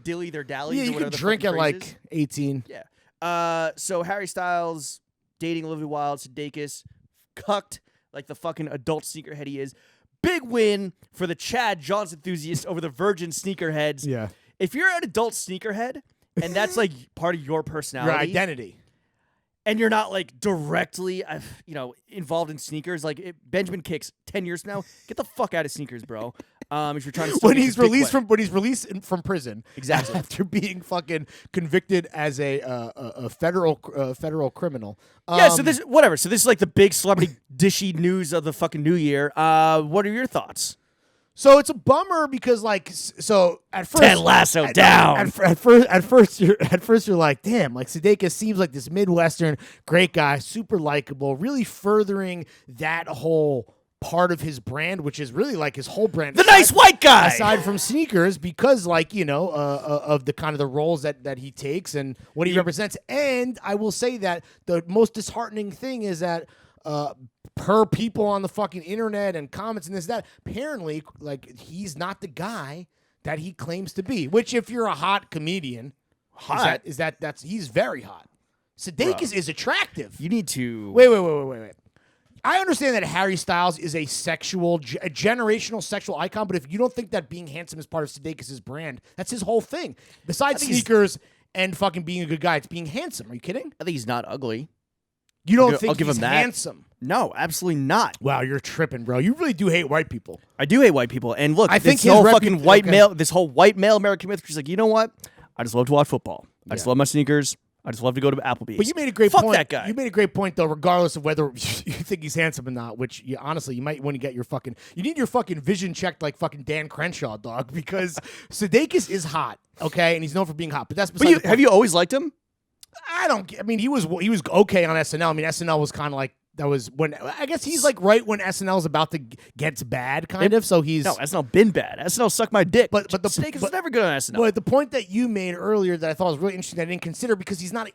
Dilly their dallies. Yeah, you can drink at like 18. Yeah. So Harry Styles dating Olivia Wilde, Sudeikis, cucked like the fucking adult sneakerhead he is. Big win for the Chad Johns enthusiast over the virgin sneakerheads. Yeah. If you're an adult sneakerhead and that's like part of your personality, your identity, and you're not like directly, involved in sneakers, like Benjamin Kicks 10 years from now, get the fuck out of sneakers, bro. If you're trying to when he's released from prison, exactly, after being fucking convicted as a federal criminal. So this is like the big celebrity dishy news of the fucking new year. What are your thoughts? So it's a bummer because at first Ted Lasso down. At first you're like, damn, like Sudeikis seems like this Midwestern great guy, super likable, really furthering that whole part of his brand, which is really like his whole brand. The nice white guy. Aside from sneakers, because of the kind of the roles that he takes and what he represents. And I will say that the most disheartening thing is that per people on the fucking internet and comments and this, that, apparently, like, he's not the guy that he claims to be. Which, if you're a hot comedian, he's very hot. Sudeikis is attractive. You need to Wait. I understand that Harry Styles is a generational sexual icon, but if you don't think that being handsome is part of Sudeikis' brand, that's his whole thing. Besides sneakers and fucking being a good guy, it's being handsome. Are you kidding? I think he's not ugly. You don't I'll think give he's him that. handsome? No, absolutely not. Wow, you're tripping, bro. You really do hate white people. I do hate white people. And look, I think this whole his fucking white male, this whole white male American myth, she's like, you know what? I just love to watch football. I just love my sneakers. I just love to go to Applebee's. But you made a great Fuck point. that guy. You made a great point, though, regardless of whether you think he's handsome or not, which, honestly, you might want to get your fucking... You need your fucking vision checked like fucking Dan Crenshaw, dog, because Sudeikis is hot, okay? And he's known for being hot, but that's beside the point. Have you always liked him? I mean, he was okay on SNL. I mean, SNL was kind of like... That was when... I guess he's like right when SNL's about to get bad, kind of, so he's... No, SNL been bad. SNL sucked my dick. But Sudeikis was never good on SNL. But the point that you made earlier that I thought was really interesting that I didn't consider because he's not...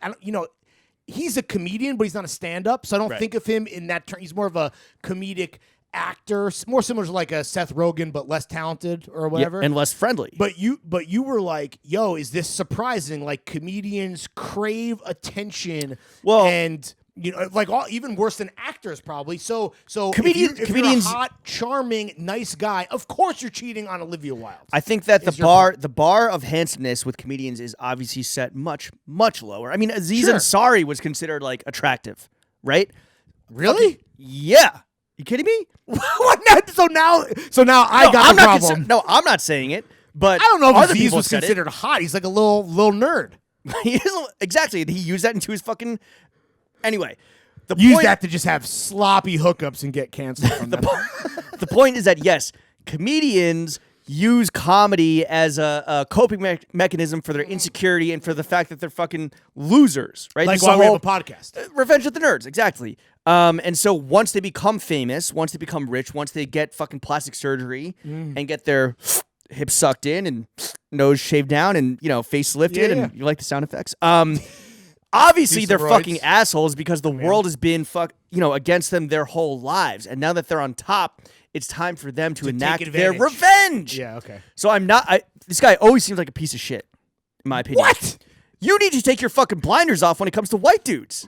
he's a comedian, but he's not a stand-up, so I don't think of him in that term. He's more of a comedic actor, more similar to like a Seth Rogen, but less talented or whatever. And less friendly. But you were like, yo, is this surprising? Like comedians crave attention and... like even worse than actors probably. So comedians, if you're a hot, charming, nice guy, of course you're cheating on Olivia Wilde. I think that the bar of handsomeness with comedians is obviously set much, much lower. I mean, Aziz Ansari was considered like attractive, right? Really? Yeah. You kidding me? What? So now I got a problem. No, I'm not saying it, but I don't know if other Aziz people was said considered hot. He's like a little nerd. He isn't, exactly. He used that into his fucking. Anyway, use that to just have sloppy hookups and get canceled from them. The point is that, yes, comedians use comedy as a coping mechanism for their insecurity and for the fact that they're fucking losers, right? Like why we have a podcast. Revenge of the Nerds, exactly. And so once they become famous, once they become rich, once they get fucking plastic surgery and get their hips sucked in and nose shaved down and, face lifted and you like the sound effects, obviously, they're fucking assholes because the world has been against them their whole lives, and now that they're on top, it's time for them to enact their revenge. Yeah, okay. So I'm not. This guy always seems like a piece of shit, in my opinion. What? You need to take your fucking blinders off when it comes to white dudes.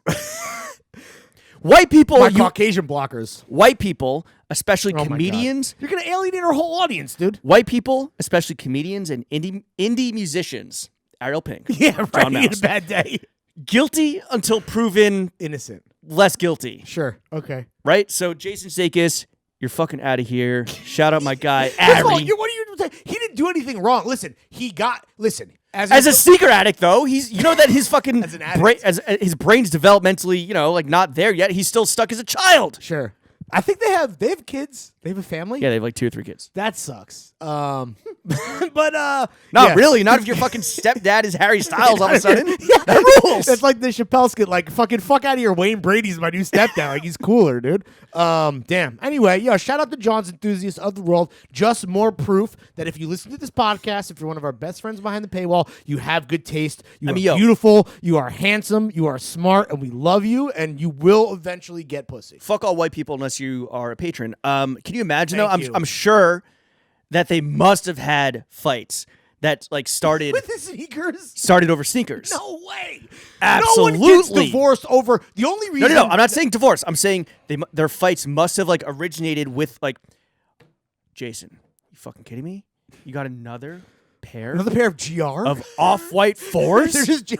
White people, Caucasian blockers. White people, especially comedians. You're gonna alienate our whole audience, dude. White people, especially comedians and indie musicians. Ariel Pink. Yeah, right. John He had a bad day. Guilty until proven innocent. Less guilty. Sure. Okay. Right? So Jason Sudeikis, you're fucking out of here. Shout out my guy, Ari. What are you saying? He didn't do anything wrong. Listen, as a sneaker addict though, he's that his fucking as an addict. his brain's developmentally, not there yet. He's still stuck as a child. Sure. I think they have kids. They have a family. Yeah, they have like 2 or 3 kids. That sucks. But not really. Not if your fucking stepdad is Harry Styles all of a sudden. That rules. That's like the Chappelle skit. Like fucking fuck out of here. Wayne Brady's my new stepdad. Like he's cooler, dude. Damn. Anyway, shout out to John's enthusiasts of the world. Just more proof that if you listen to this podcast, if you're one of our best friends behind the paywall, you have good taste. You are beautiful. You are handsome. You are smart, and we love you. And you will eventually get pussy. Fuck all white people unless you are a patron. Can you imagine though? I'm sure that they must have had fights that started with the sneakers. Started over sneakers. No way. Absolutely. No one gets divorced over the only reason. No. I'm not saying divorce. I'm saying their fights must have originated with Jason. You fucking kidding me? You got another pair of GR of off-white fours. They're just you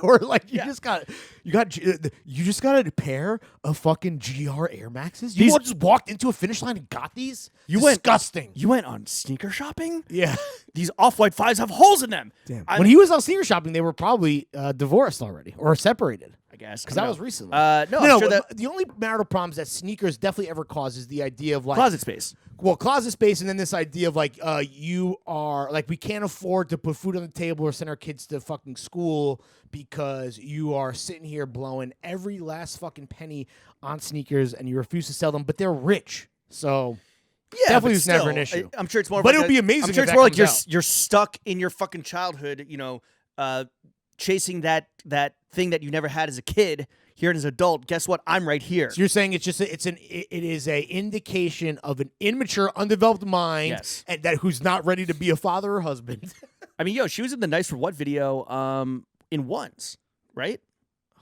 just got a pair of fucking GR Air Maxes. You just walked into a finish line and got these. Disgusting. You went on sneaker shopping. Yeah, these off-white 5s have holes in them. Damn. When he was out sneaker shopping, they were probably divorced already or separated. I guess because that was recently. No. Sure the only marital problems that sneakers definitely ever cause is the idea of closet space. Well, closet space, and then this idea of you are we can't afford to put food on the table or send our kids to fucking school because you are sitting here blowing every last fucking penny on sneakers and you refuse to sell them, but they're rich, so definitely was never an issue. I'm sure it's more. But it would be amazing. I'm sure it's more you're stuck in your fucking childhood, chasing that thing that you never had as a kid. Here as an adult, guess what? I'm right here. So you're saying it is a indication of an immature, undeveloped mind, and who's not ready to be a father or husband. I mean, she was in the Nice for What video, in Once, right?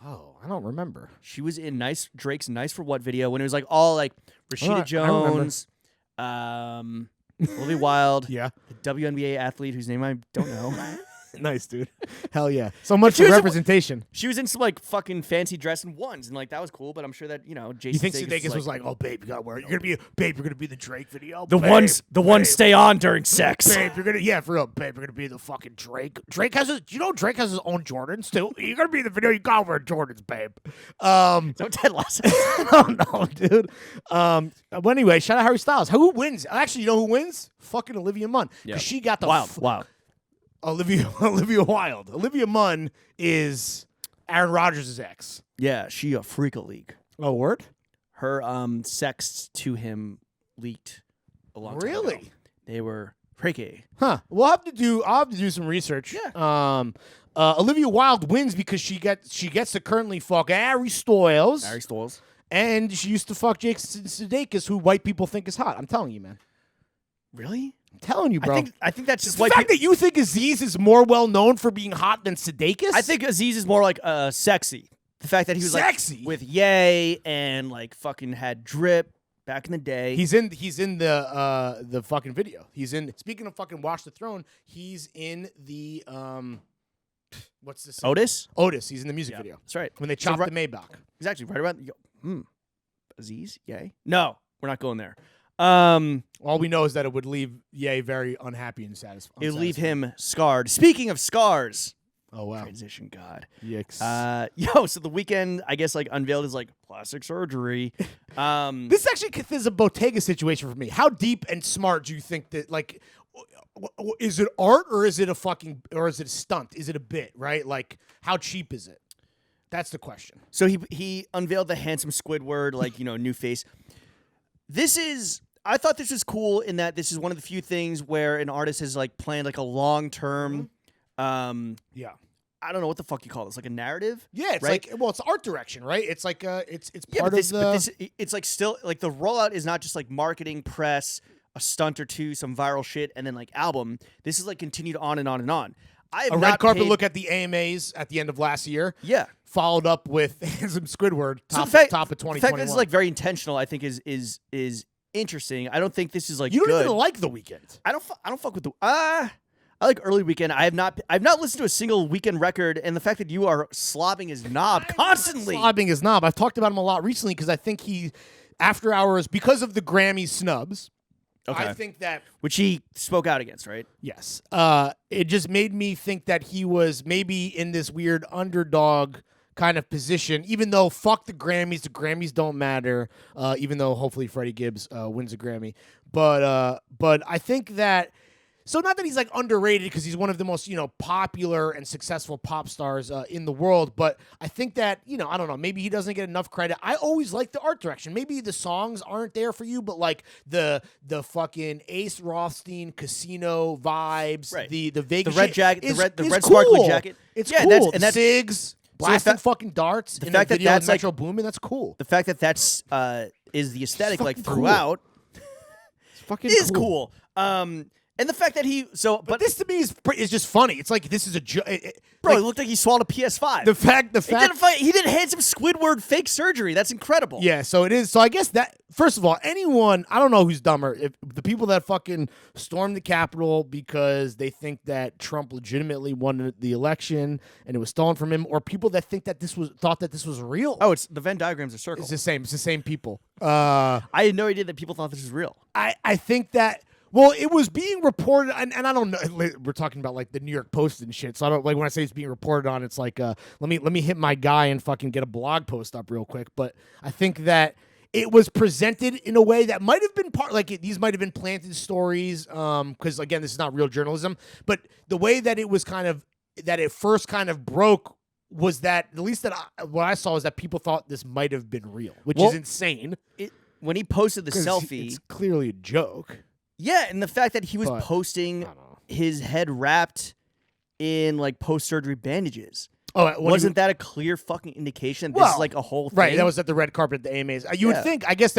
Oh, I don't remember. She was in Drake's Nice for What video when it was all Rashida Jones, Olivia Wilde, yeah, the WNBA athlete whose name I don't know. Nice, dude. Hell yeah. So much She for was- representation. She was in some like fucking fancy dress and ones, and like that was cool. But I'm sure that Jason. You think Sudeikis Sudeikis was like, "Oh, babe, you gotta wear it. You're gonna be the Drake video. the babe, ones babe, stay on during sex. Babe, for real, babe, you're gonna be the fucking Drake. Drake has Drake has his own Jordans too. You're gonna be in the video. You gotta wear Jordans, babe. Don't Ted Lasso. Oh no, dude. But anyway, shout out Harry Styles. Who wins? Actually, you know who wins? Fucking Olivia Munn. Because she got the Wow. Olivia Wilde. Olivia Munn is Aaron Rodgers' ex. Yeah, she a freak of league. Oh, word? Her sex to him leaked a long time ago. Really? They were freaky. Huh. I'll have to do some research. Yeah. Olivia Wilde wins because she gets to currently fuck Harry Styles. Harry Styles. And she used to fuck Jason Sudeikis, who white people think is hot. I'm telling you, man. Really? I'm telling you, bro. I think that's just the fact that you think Aziz is more well known for being hot than Sudeikis. I think Aziz is more like sexy. The fact that he was sexy like with Ye and like fucking had drip back in the day. He's in the fucking video. He's in. Speaking of fucking Watch the Throne, he's in the what's this? Otis. He's in the music video. That's right. When they chopped the Maybach. He's actually right about. Aziz, Ye. No, we're not going there. All we know is that it would leave Ye very unhappy and satisfied. It would leave him scarred. Speaking of scars. Oh wow. Transition God. Yikes. So the Weeknd, I guess, like unveiled his like plastic surgery. This actually is a Bottega situation for me. How deep and smart do you think that like is it art or is it a stunt? Is it a bit, right? Like how cheap is it? That's the question. So he unveiled the handsome Squidward, like, new face. I thought this was cool in that this is one of the few things where an artist has like planned like a long-term yeah. I don't know what the fuck you call this, like a narrative? Yeah, it's right? like it's art direction, right? It's like it's part of the. But this, it's like still like the rollout is not just like marketing, press, a stunt or two, some viral shit, and then like album. This is like continued on and on and on. I have a red carpet look at the AMAs at the end of last year. Yeah, followed up with handsome Squidward top of 2021. The fact that this is like very intentional, I think, is interesting. I don't think this is like you don't good. even like The Weeknd. I don't fuck with the. I like early Weeknd. I've not listened to a single Weeknd record, and the fact that you are slobbing his knob constantly. Slobbing his knob. I've talked about him a lot recently because I think he, after hours, because of the Grammy snubs. Okay. I think that which he spoke out against, right? Yes. It just made me think that he was maybe in this weird underdog kind of position, even though fuck the Grammys don't matter. Even though hopefully Freddie Gibbs wins a Grammy, but I think that. So not that he's like underrated because he's one of the most, popular and successful pop stars in the world, but I think that, I don't know, maybe he doesn't get enough credit. I always like the art direction. Maybe the songs aren't there for you, but like the fucking Ace Rothstein casino vibes, right. the Vegas the red jacket, the red cool. sparkly jacket. It's cool. That's SIGs, blasting fucking darts. The fact that that's Metro Boomin, that's cool. The fact that that's is the aesthetic like throughout. It's fucking cool. And the fact that but this to me is just funny. It's like this is a joke. Bro, it looked like he swallowed a PS5. The fact he did handsome Squidward fake surgery. That's incredible. Yeah, so it is. So I guess that first of all, anyone, I don't know who's dumber, if the people that fucking stormed the Capitol because they think that Trump legitimately won the election and it was stolen from him, or people that think that thought that this was real. Oh, it's the Venn diagrams are circles. It's the same people. I had no idea that people thought this was real. I think that. Well, it was being reported, and I don't know. We're talking about like the New York Post and shit. So I don't like when I say it's being reported on. It's like let me hit my guy and fucking get a blog post up real quick. But I think that it was presented in a way that might have been these might have been planted stories. Because again, this is not real journalism. But the way that it was that it first kind of broke was that at least what I saw is that people thought this might have been real, which is insane. When he posted the selfie, it's clearly a joke. Yeah, and the fact that he was posting his head wrapped in like post-surgery bandages. Oh, wasn't that a clear fucking indication that this is like a whole thing? Right, that was at the red carpet at the AMAs. You would think, I guess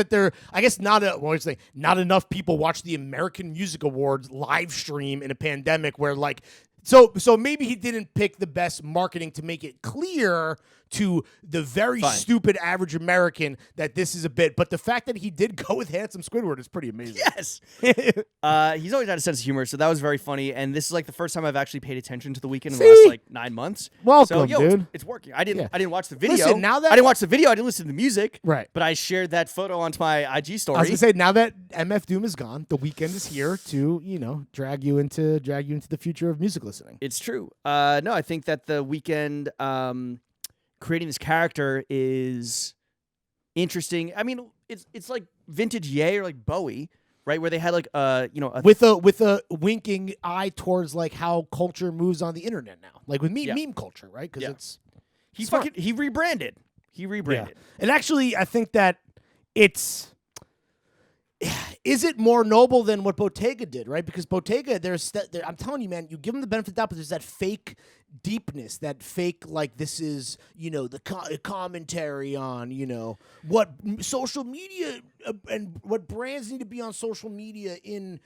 not enough people watch the American Music Awards live stream in a pandemic where like so maybe he didn't pick the best marketing to make it clear to the very stupid average American that this is a bit. But the fact that he did go with Handsome Squidward is pretty amazing. Yes. He's always had a sense of humor, so that was very funny. And this is like the first time I've actually paid attention to The Weeknd in the last like 9 months. Welcome, so, dude. It's working. I didn't watch the video. Listen, now that I didn't watch the video. I didn't listen to the music. Right. But I shared that photo onto my IG story. I was gonna say, now that MF Doom is gone, The Weeknd is here to drag you into the future of music listening. It's true. No, I think that The Weeknd creating this character is interesting. I mean, it's like vintage Ye or like Bowie, right? Where they had like with a winking eye towards like how culture moves on the internet now, like with meme culture, right? Because he rebranded. Yeah. And actually, I think that is it more noble than what Bottega did, right? Because Bottega, I'm telling you, man, you give them the benefit of the doubt, but there's that fake deepness, that fake, like, this is, the commentary on, what social media and what brands need to be on social media in,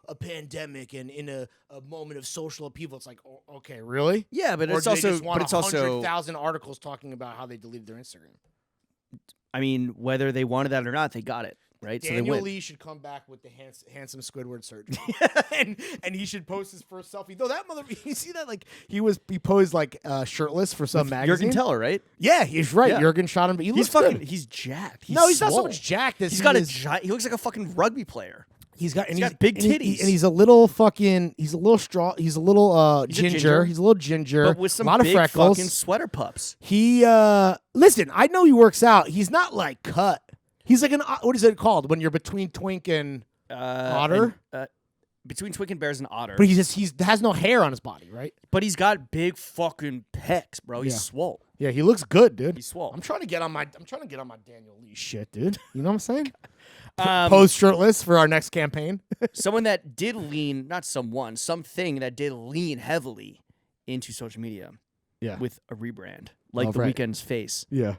a pandemic and in a moment of social upheaval. It's like, okay, really? Yeah, but or it's also, just want but it's also 100,000 articles talking about how they deleted their Instagram. I mean, whether they wanted that or not, they got it. Right, Daniel Lee should come back with the handsome Squidward surgery, and he should post his first selfie. Though that you see that like he posed like shirtless for some magazine. Jurgen Teller, right? Yeah, he's right. Yeah. Jurgen shot him, but he's jacked. He's not swole. so much jacked. He's got he looks like a fucking rugby player. He's got big titties, and he's a little fucking. He's a little ginger. He's a little ginger, but with some a lot big of freckles. Fucking sweater pups. He listen. I know he works out. He's not like cut. He's like what is it called when you're between twink and otter? Between twink and bears and otter. But he has no hair on his body, right? But he's got big fucking pecs, bro. He's swole. Yeah, he looks good, dude. He's swole. I'm trying to get on my Daniel Lee shit, dude. You know what I'm saying? Pose shirtless for our next campaign. Something that did lean, something that did lean heavily into social media. Yeah. With a rebrand, like The Weeknd's face. Yeah.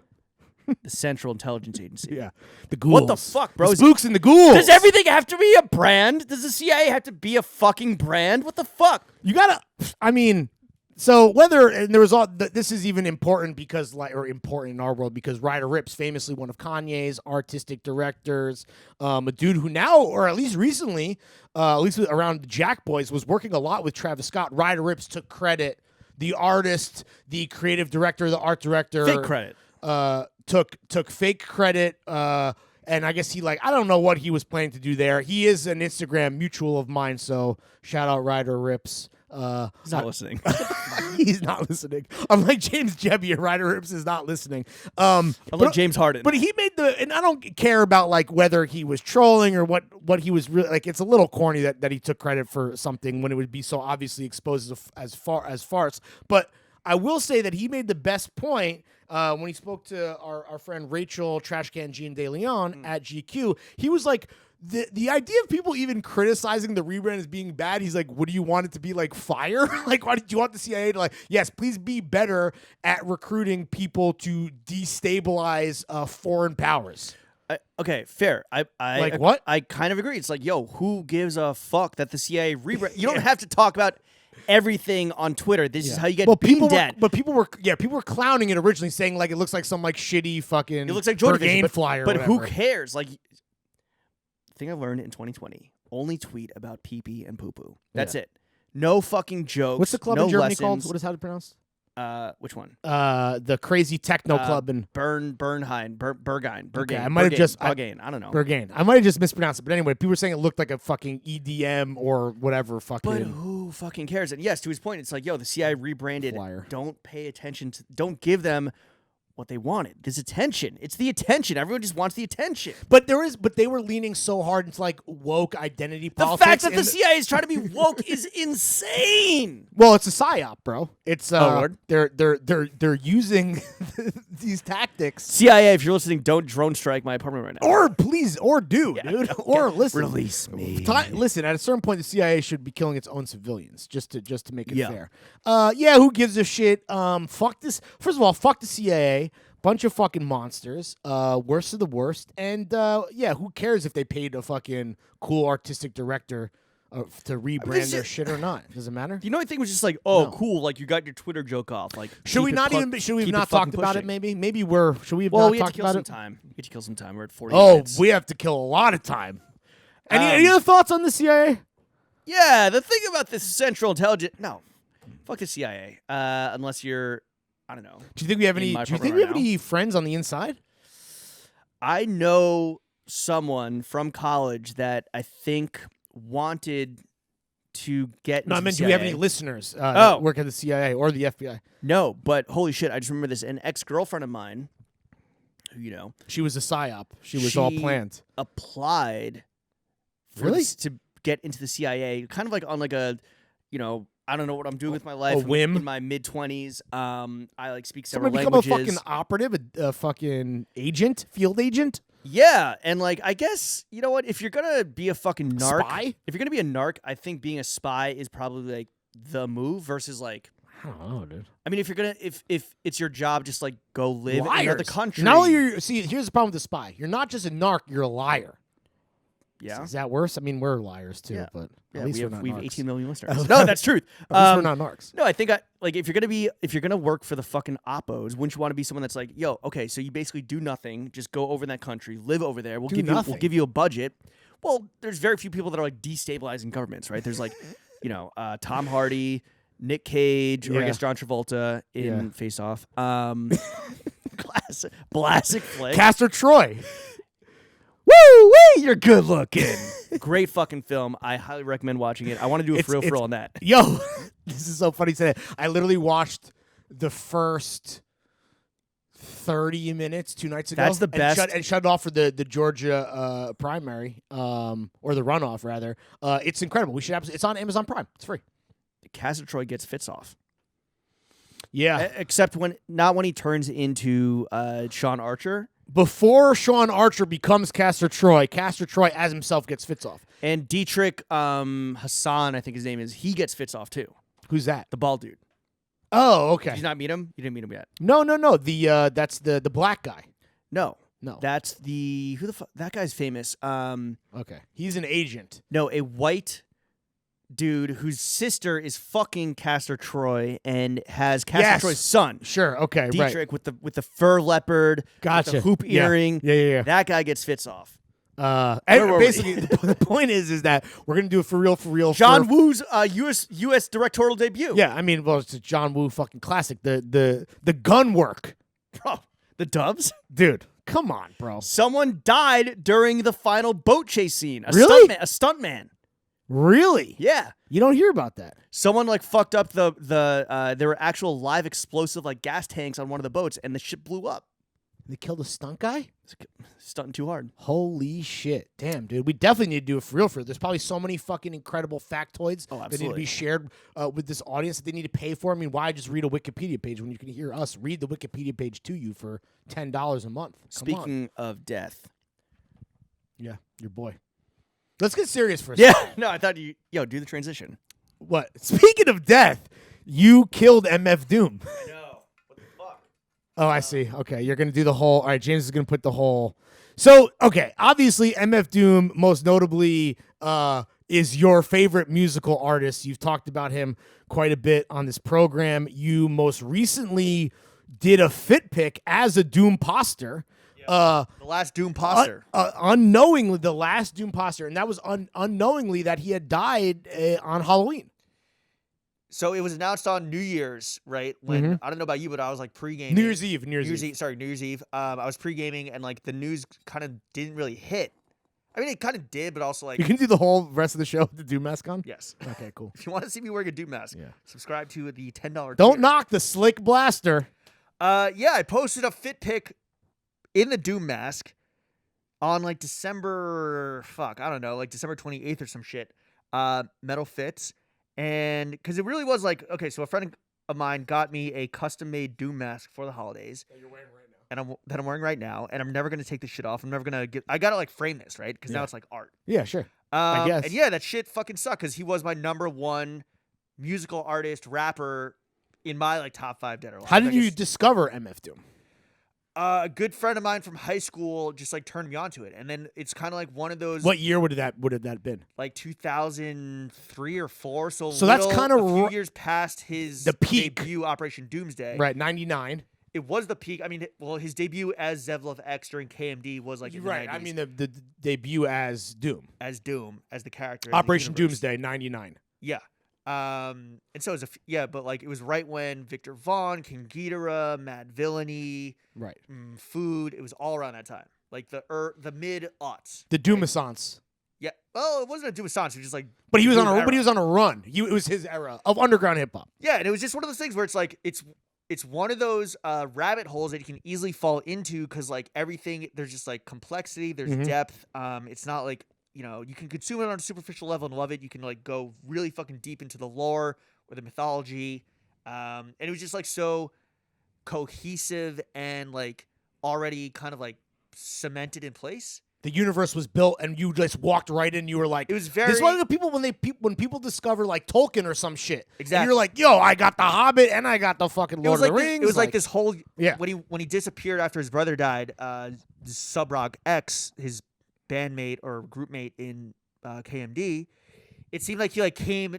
The Central Intelligence Agency. Yeah. The ghouls. What the fuck, bro? The spooks and the ghouls. Does everything have to be a brand? Does the CIA have to be a fucking brand? What the fuck? You gotta, I mean, so and there was this is even important because, important in our world because Ryder Ripps, famously one of Kanye's artistic directors, a dude who now, or at least recently, at least around the Jack Boys, was working a lot with Travis Scott. Ryder Ripps took credit, the artist, the creative director, the art director. Fake credit. Took fake credit, and I guess I don't know what he was planning to do there. He is an Instagram mutual of mine, so shout out Ryder Ripps. He's not listening. He's not listening. Unlike James Jebbia, Ryder Ripps is not listening. Unlike James Harden. But he made and I don't care about whether he was trolling or what he was really it's a little corny that he took credit for something when it would be so obviously exposed as farce. But I will say that he made the best point when he spoke to our friend Rachel Trashcan Jean De Leon at GQ. He was like, the idea of people even criticizing the rebrand as being bad, he's like, what do you want it to be, like fire? Like, why did you want the CIA to yes, please be better at recruiting people to destabilize foreign powers. Okay, fair. I what? I kind of agree. It's like, yo, who gives a fuck that the CIA rebrand? You don't have to talk about everything on Twitter. This is how you get dead. But people were clowning it originally, saying it looks like some shitty fucking it looks like Joy Division, flyer. But who cares? The thing I've learned in 2020: only tweet about pee-pee and poo-poo. That's it. No fucking jokes. What's the club in Germany called? What is how to pronounce? Which one? The crazy techno club in Berghain. Okay, I might have just Berghain. I don't know. Berghain. I might have just mispronounced it, but anyway, people were saying it looked like a fucking EDM or whatever. Fucking. But who fucking cares? And yes, to his point, it's like, yo, the CIA rebranded. Flyer. Don't pay attention to. Don't give them what they wanted. There's attention. It's the attention. Everyone just wants the attention. But they were leaning so hard into woke identity politics. The fact that the CIA is trying to be woke is insane. Well, it's a psyop, bro. It's Lord. They're using these tactics. CIA, if you're listening, don't drone strike my apartment right now. Or please, dude. Or listen. Release me. Listen, at a certain point, the CIA should be killing its own civilians just to make it fair. Who gives a shit? Fuck this. First of all, fuck the CIA. Bunch of fucking monsters. Worst of the worst. And who cares if they paid a fucking cool artistic director to rebrand their shit or not. Does it matter? The only thing was just like, oh, No. cool, like you got your Twitter joke off. Like, Should we not even? Should we have not talked about it? Maybe. Should we have well, not we have to talked kill about some it? time. We have to kill some time. We're at 40 Oh, minutes. we have to kill a lot of time. Any other thoughts on the CIA? Yeah, the thing about this Central Intelligence, no, fuck the CIA. Unless you're, I don't know. Do you think we have any? Do you think we have any friends on the inside? I know someone from college that I think wanted to get. No, I meant, do we have any listeners Oh. that work at the CIA or the FBI? No, but holy shit, I just remember this. An ex-girlfriend of mine, who you know, She was a psyop. She was all planned. applied for Really? to get into the CIA, kind of like on like a, you know, I don't know what I'm doing with my life. A whim? In my mid-20s. I like speak Someone several become languages. a fucking operative, a fucking agent, field agent. Yeah, and like I guess you know what? If you're gonna be a fucking narc, Spy? if you're gonna be a narc, I think being a spy is probably like the move versus like. I don't know, dude. I mean, if you're gonna, if it's your job, just like go live in another country. Not only you're, see, here's the problem with the spy. You're not just a narc. You're a liar. Yeah. Is that worse? I mean, we're liars too, Yeah. but Yeah, at least we we're have not we have narcs. 18 million listeners. No, that's truth. At least we're not narcs. No, I think like if you're gonna work for the fucking oppos, wouldn't you want to be someone that's like, yo, okay, so you basically do nothing, just go over in that country, live over there. We'll give you a budget. Well, there's very few people that are like destabilizing governments, right? There's like, you know, Tom Hardy, Nick Cage, or I Yeah. guess John Travolta in Yeah. Face Off. Classic flick. Castor Troy. Woo wee, you're good looking. Great fucking film. I highly recommend watching it. I want to do a for real on that. Yo, this is so funny. Today, I literally watched the first 30 minutes 2 nights ago. That's the best. And shut it off for the Georgia primary, or the runoff rather. It's incredible. We should absolutely. It's on Amazon Prime. It's free. Castor Troy gets Fits off. Yeah. Except not when he turns into Sean Archer. Before Sean Archer becomes Castor Troy as himself gets Fits off. And Dietrich Hassan, I think his name is, he gets Fits off too. Who's that? The bald dude. Oh, okay. Did you not meet him? You didn't meet him yet. No. That's the black guy. No. That's who the fuck? That guy's famous. okay. He's an agent. No, a white dude whose sister is fucking Castor Troy and has Castor Troy's son. Sure. Okay. Dietrich with the fur leopard, Gotcha. with the hoop earring. Yeah. That guy gets Fits off. And were we? basically, the point is that we're gonna do it for real. John Woo's U.S. directorial debut. Yeah, I mean, well, it's a John Woo fucking classic. The gun work, Bro, the Dubs? dude. Come on, bro. Someone died during the final boat chase scene. Really? A stuntman. Really? Yeah. You don't hear about that. Someone like fucked up there were actual live explosive like gas tanks on one of the boats and the ship blew up. They killed a stunt guy? Stunting too hard. Holy shit. Damn, dude. We definitely need to do it for real. There's probably so many fucking incredible factoids that need to absolutely. be shared with this audience that they need to pay for. I mean, why just read a Wikipedia page when you can hear us read the Wikipedia page to you for $10 a month? Come on. Speaking of death. Yeah, your boy. Let's get serious for a second. Yeah. No, I thought do the transition. What? Speaking of death, you killed MF Doom. I know. What the fuck? Oh, I see. Okay, you're going to do the whole... All right, James is going to put the whole... So, okay, obviously, MF Doom, most notably, is your favorite musical artist. You've talked about him quite a bit on this program. You most recently did a fit pick as a Doom poster. The last Doom poster. Unknowingly, the last Doom poster, and that was unknowingly that he had died on Halloween. So it was announced on New Year's, right? When I don't know about you, but I was like pre-gaming. New Year's Eve. New Year's Eve. Sorry, New Year's Eve. I was pre-gaming, and like the news kind of didn't really hit. I mean, it kind of did, but also like You can do the whole rest of the show with the Doom mask on? yes. Okay, cool. If you want to see me wearing a Doom mask, subscribe to the $10. Don't tier. knock the slick blaster. Yeah, I posted a fit pic in the Doom mask on like December 28th or some shit. Metal Fits. And because it really was like, okay, so a friend of mine got me a custom-made Doom mask for the holidays. That you're wearing right now. And I'm wearing right now, and I'm never gonna take this shit off. I'm never gonna I gotta like frame this, right? Because now it's like art. Yeah, sure. I guess. And yeah, that shit fucking sucked because he was my number one musical artist, rapper in my like top 5 dead or alive. How did you discover MF Doom? A good friend of mine from high school just like turned me onto it, and then it's kind of like one of those. What year would have that been? Like 2003 or 4. So that's kind of a few years past the peak. debut, Operation Doomsday. Right, 99. It was the peak. I mean, well, his debut as Zevlov X during KMD was like in the 90s. I mean, the debut as Doom. As Doom, as the character. Operation in the universe. Doomsday, 99. Yeah. And so it was but like it was right when Victor Vaughn, King Ghidorah, Mad Villainy, right, Food. It was all around that time, like the mid-aughts. The Doomassance. Right? Yeah. Oh, it wasn't a Doomassance. It was just like. But he was on a run. It was his era of underground hip hop. Yeah, and it was just one of those things where it's like it's one of those rabbit holes that you can easily fall into because like everything there's just like complexity, there's depth. It's not like. You know, you can consume it on a superficial level and love it. You can like go really fucking deep into the lore or the mythology. And it was just like so cohesive and like already kind of like cemented in place. The universe was built and you just walked right in. You were like, it was very. This is one of the people when people discover like Tolkien or some shit. Exactly. And you're like, yo, I got the Hobbit and I got the fucking Lord of the Rings. It was like this whole. Yeah. When he disappeared after his brother died, Subrock X, his bandmate or groupmate in KMD, it seemed like he like came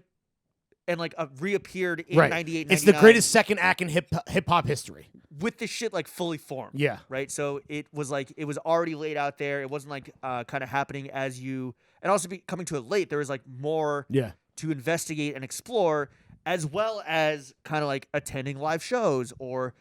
and like reappeared in 98, 99. It's the greatest second act in hip hop history. With this shit like fully formed. Yeah. Right? So it was already laid out there. It wasn't like kind of happening as you, and also coming to it late, there was like more to investigate and explore, as well as kind of like attending live shows or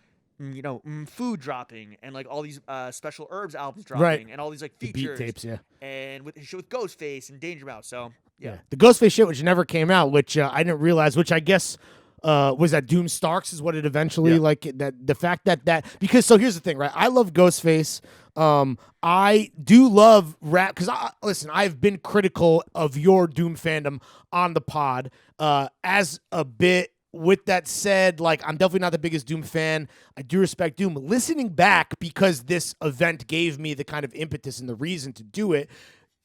food dropping and like all these special herbs albums dropping and all these like features, beat tapes, and with his show with Ghostface and Danger Mouse. So the Ghostface shit, which never came out, which I didn't realize, which I guess was that Doom Starks is what it eventually like that the fact that because so here's the thing, right? I love Ghostface. I do love rap because I've been critical of your Doom fandom on the pod as a bit. With that said, like, I'm definitely not the biggest Doom fan. I do respect Doom. Listening back, because this event gave me the kind of impetus and the reason to do it,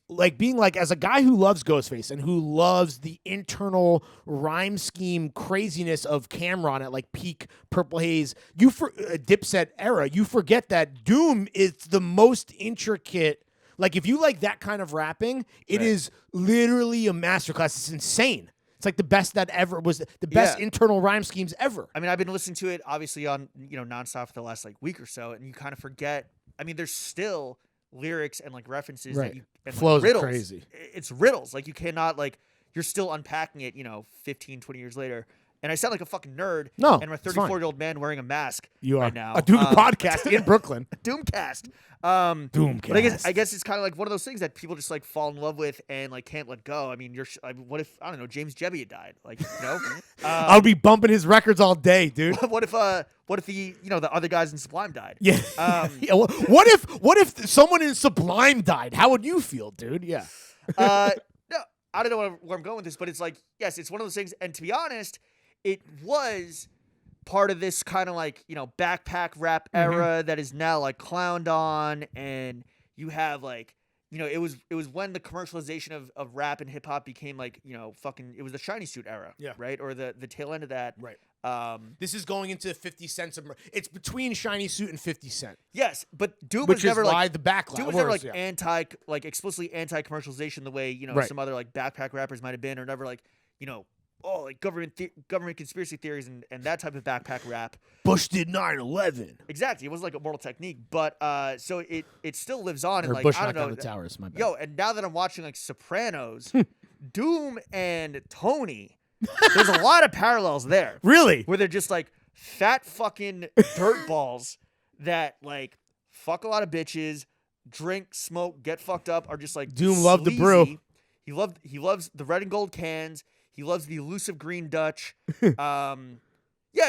like, being like, as a guy who loves Ghostface and who loves the internal rhyme scheme craziness of Cameron at, like, peak Purple Haze, Dipset era, you forget that Doom is the most intricate. Like, if you like that kind of rapping, it is literally a masterclass. It's insane. It's like the best that ever was the best internal rhyme schemes ever. I mean, I've been listening to it obviously on nonstop for the last like week or so, and you kind of forget. I mean, there's still lyrics and like references that you and flows like, riddles. Are crazy. It's riddles. Like you cannot like you're still unpacking it. 15, 20 years later. And I sound like a fucking nerd. No, and I'm a 34-year-old man wearing a mask. You are right now. A Doom podcast in Brooklyn. Doomcast. Doomcast. But I guess it's kind of like one of those things that people just like fall in love with and like can't let go. I mean, what if I don't know James Jebbia had died? Like I'll be bumping his records all day, dude. What if the the other guys in Sublime died? Yeah. What if someone in Sublime died? How would you feel, dude? Yeah. No, I don't know where I'm going with this, but it's like yes, it's one of those things. And to be honest, it was part of this kind of like, backpack rap era that is now like clowned on. And you have like, it was when the commercialization of rap and hip hop became like, it was the shiny suit era. Yeah. Right. Or the tail end of that. Right. This is going into 50 Cent's. It's between Shiny Suit and 50 Cent. Yes, but Doom which was never is why like the backlash. Doom was never like explicitly anti commercialization the way some other like backpack rappers might have been, or never like like government conspiracy theories and that type of backpack rap. Bush did 9/11. Exactly, it wasn't like a Mortal Technique, but so it still lives on. And or like Bush I don't knocked know, down the towers. My bad. Yo, and now that I'm watching like Sopranos, Doom and Tony, there's a lot of parallels there. Really? Where they're just like fat fucking dirt balls that like fuck a lot of bitches, drink, smoke, get fucked up, are just like Doom loved the brew. He loves the red and gold cans. He loves the elusive green Dutch. Yeah,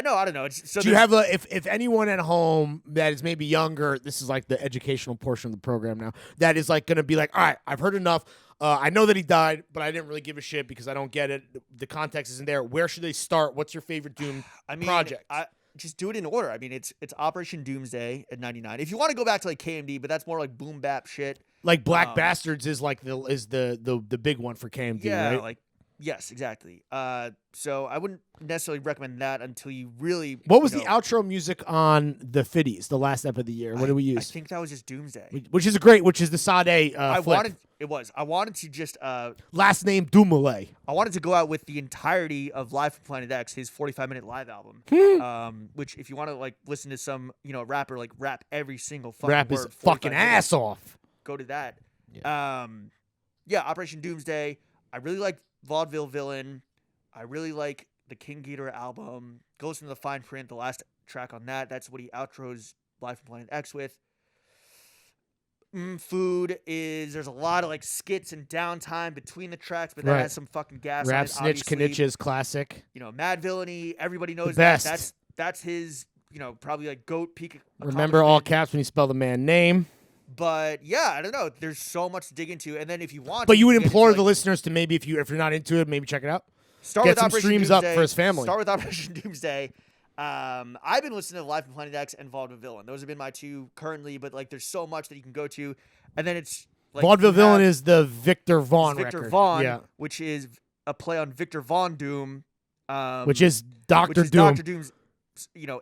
no, I don't know. Do you have if anyone at home that is maybe younger, this is like the educational portion of the program now, that is like going to be like, all right, I've heard enough. I know that he died, but I didn't really give a shit because I don't get it. The context isn't there. Where should they start? What's your favorite Doom project? Just do it in order. I mean, it's Operation Doomsday at 99. If you want to go back to like KMD, but that's more like boom bap shit. Like Black Bastards is like the big one for KMD, yeah, right? like Yes, exactly. So I wouldn't necessarily recommend that until you really. What was you the know, outro music on the Fitties, the last ep of the year? What did we I use? think that was just Doomsday. Which is which is the Sade I flick. wanted it was. I wanted to just Last name Dumoulin. I wanted to go out with the entirety of Live from Planet X, his 45-minute live album. Which if you want to like listen to some, rapper like rap every single fucking Rap word, his 45 fucking minutes, ass off. go to that. Yeah, Operation Doomsday. I really like Vaudeville Villain. I really like the King Ghidorah album. Go listen to the Fine Print, the last track on that. That's what he outros Live from Planet X with. Food is there's a lot of like skits and downtime between the tracks, but that Right. has some fucking gas. Rap on it, Snitch obviously. Kanich's classic. Mad Villainy. Everybody knows The best. that. That's his. Probably like GOAT peak. Remember all accomplishment. caps when you spell the man name. But yeah, I don't know. There's so much to dig into, and then if you want, But you would can get implore into, the like, listeners to maybe if you're not into it, maybe check it out. Start Get with some Operation streams up Doomsday. for his family. Start with Operation Doomsday. I've been listening to Live from Planet X and Vaudeville Villain. Those have been my two currently, but like there's so much that you can go to, and then it's like Vaudeville you Villain have is the Victor Vaughn Victor record. Vaughn, Yeah. which is a play on Victor Von Doom, Which is Doctor which is Doom. Dr. Doom's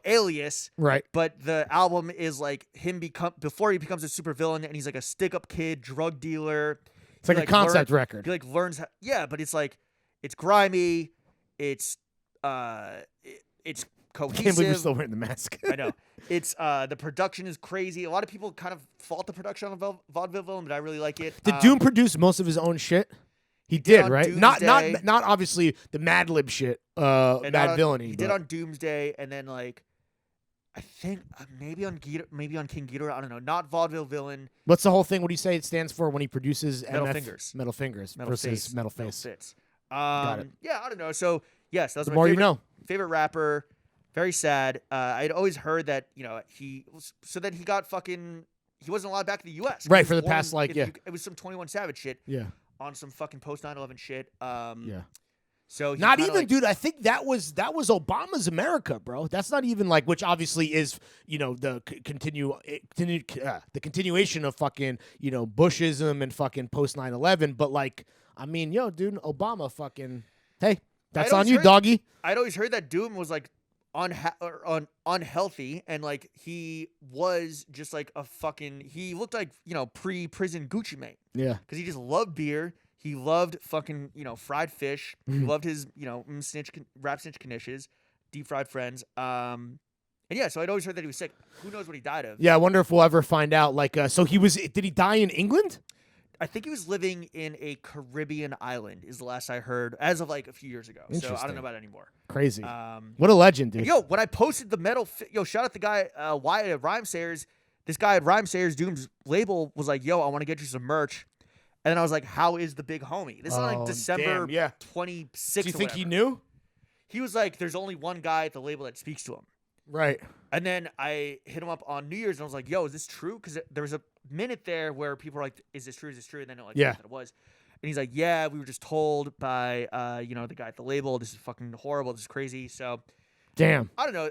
alias. Right. But the album is like him before he becomes a supervillain, and he's like a stick-up kid, drug dealer. It's like He, a concept learn- record. He like learns how, but it's like it's grimy, it's Can't cohesive. believe we're still wearing the mask. I know. It's the production is crazy. A lot of people kind of fault the production on Vaudeville Villain, but I really like it. Did Doom produce most of his own shit? He did did, on right? Doomsday. Not obviously the Mad Lib shit, And Mad Villainy. He did on Doomsday, and then like I think maybe on King Ghidorah. I don't know. Not Vaudeville Villain. What's the whole thing? What do you say it stands for when he produces Metal MF? Fingers. Metal Fingers Metal versus Face. Metal Face. Fits. Got it. Yeah, I don't know. So yes, that was The my more favorite, you know. favorite rapper. Very sad. I'd always heard that he got fucking. He wasn't allowed back in the U.S. Right, He was for the born past, in like, the yeah. UK. It was some 21 Savage shit Yeah. on some fucking post 9/11 shit. Yeah. So he Not kinda, even, like, dude. I think that was Obama's America, bro. That's not even like, which obviously is, the continuation of fucking, Bushism and fucking post 9/11. But like, I mean, dude, Obama fucking. Hey, that's I'd on always you, heard- doggy. I'd always heard that Doom was like unhealthy, and like he was just like a fucking. He looked like pre-prison Gucci Mane Yeah. because he just loved beer. He loved fucking fried fish. He Mm-hmm. loved his rap snitch knishes, deep fried friends. And yeah, so I'd always heard that he was sick. Who knows what he died of? Yeah, I wonder if we'll ever find out. Like, so did he die in England? I think he was living in a Caribbean island. Is the last I heard, as of like a few years ago. So I Interesting. don't know about it anymore. Crazy. What a legend, dude. Yo, when I posted the shout out the guy Wyatt at Rhymesayers. This guy at Rhymesayers Doom's label was like, yo, I want to get you some merch. And then I was like, how is the big homie? This is Oh, like December damn, yeah. 26th. Do you or think he whatever. knew? He was like, there's only one guy at the label that speaks to him. Right. And then I hit him up on New Year's and I was like, yo, is this true? Because there was a minute there where people were like, is this true? Is this true? And then Yeah. that it was. And he's like, yeah, we were just told by, the guy at the label, this is fucking horrible. This is crazy. So Damn. I don't know.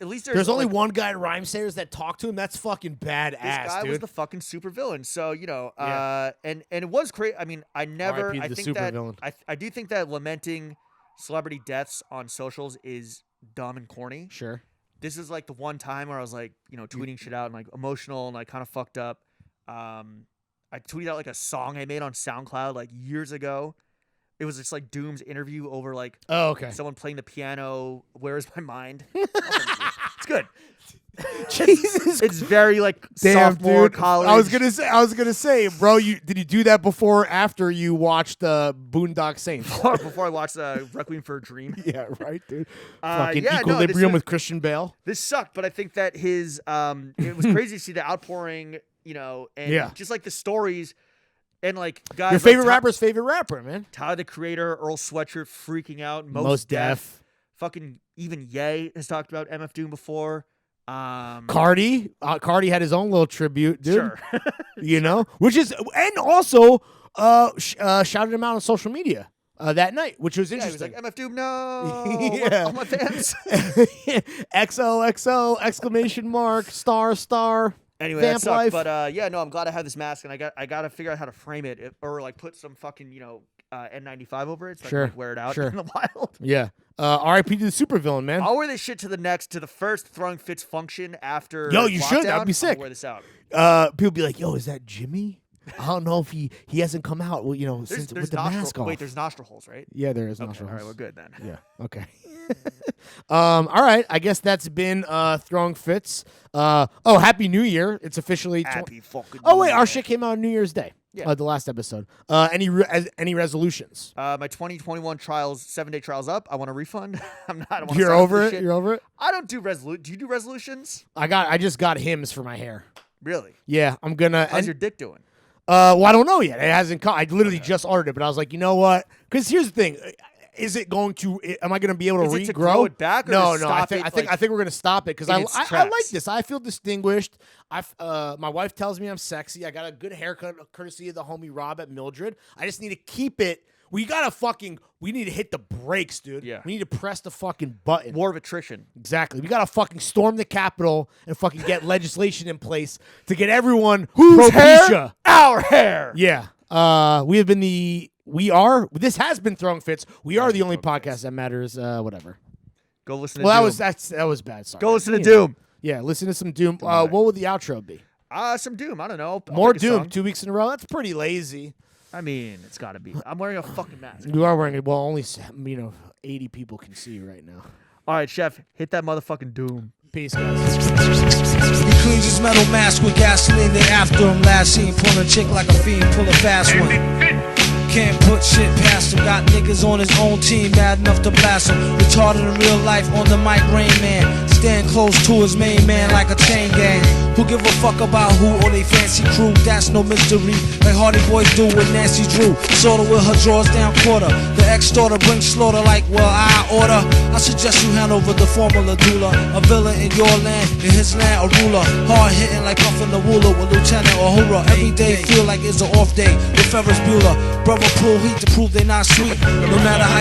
At least There's only like, one guy at Rhymesayers that talked to him. That's fucking badass, this guy dude. was the fucking super villain. So, Yeah. and it was crazy. I mean, I never, RIP I the think that, supervillain. I do think that lamenting celebrity deaths on socials is dumb and corny. Sure. This is like the one time where I was like, tweeting shit out and like emotional and like kind of fucked up. I tweeted out like a song I made on SoundCloud like years ago. It was just like Doom's interview over like Oh, okay. someone playing the piano. Where is my mind? It's good. Jesus. It's very like Damn, sophomore dude. college. I was gonna say, bro. Did you do that before or after you watched Boondock Saints? before I watched Requiem for a Dream. Yeah, right, dude. Fucking yeah, no, Equilibrium this with Christian Bale. This sucked, but I think that his it was crazy to see the outpouring, and Yeah. just like the stories and like guys. Your like favorite rapper's favorite rapper, man. Tyler the Creator, Earl Sweatshirt freaking out, Most Def. fucking even Ye has talked about MF Doom before. Cardi had his own little tribute, dude. Sure. Which is, and also shouted him out on social media that night, which was Yeah, he was interesting. like, MF Doom, no. Yeah. All my fans. XOXO exclamation mark star. Anyway, Vamp that sucked. life. But I'm glad I have this mask, and I got to figure out how to frame it or like put some fucking N95 over it so I Sure, can like, wear it out sure. in the wild. Yeah. R.I.P. to the supervillain, man. I'll wear this shit to the first Throwing Fits function after Yo, you should. lockdown. That'd be sick. I'll wear this out. People be like, yo, is that Jimmy? I don't know if he hasn't come out, well, since with the mask off. Wait, there's nostril holes, right? Yeah, there is Okay, nostril all right, holes. we're good then. Yeah. Okay. All right. I guess that's been Throwing Fits. Happy New Year! It's officially. Happy fucking. Oh wait, New our Year. shit came out on New Year's Day. Yeah. The last episode. Any resolutions? My 2021 trials, 7-day trials up. I want a refund. I don't want. You're over it. You're over it. I don't do Do you do resolutions? I just got hymns for my hair. Really? Yeah, I'm gonna. How's your dick doing? Well, I don't know yet. It hasn't come. I literally just ordered it, but I was like, you know what? Because here's the thing: is it going to? Am I going to be able to regrow? Is it to grow it back? Or No, to no. stop I think we're going to stop it because in I its like tracks? this. I feel distinguished. My wife tells me I'm sexy. I got a good haircut, courtesy of the homie Rob at Mildred. I just need to keep it. We need to hit the brakes, dude. Yeah. We need to press the fucking button. War of attrition. Exactly. We gotta fucking storm the Capitol and fucking get legislation in place to get everyone Whose hair? pro-Pisha. Our hair. Yeah. This has been Throwing Fits. We are the only podcast that matters. Whatever. Go listen to Well, Doom. that was bad. Sorry. Go listen to Doom. Yeah, listen to some Doom. What would the outro be? Some Doom. I don't know. I'll More pick a Doom. song. 2 weeks in a row. That's pretty lazy. I mean, it's got to be. I'm wearing a fucking mask. You are wearing it. Well, only 80 people can see you right now. All right, Chef, hit that motherfucking Doom. Peace, guys. He cleans his metal mask with gasoline. They after him. Last seen pull a chick like a fiend, pull a fast one. Can't put shit past him. Got niggas on his own team, mad enough to blast him. Retarded in real life, on the mic, Rain Man. Stand close to his main man like a chain gang. Who give a fuck about who or they fancy crew? That's no mystery. Like Hardy Boys do with Nancy Drew. Sorta with her drawers down quarter. The ex-daughter brings slaughter like, well, I order. I suggest you hand over the formula doula. A villain in your land, in his land, a ruler. Hard hitting like Puffin the Ruler with Lieutenant Uhura. Every day feel like it's an off day with Ferris Bueller. Brother pull heat to prove they not sweet. No matter how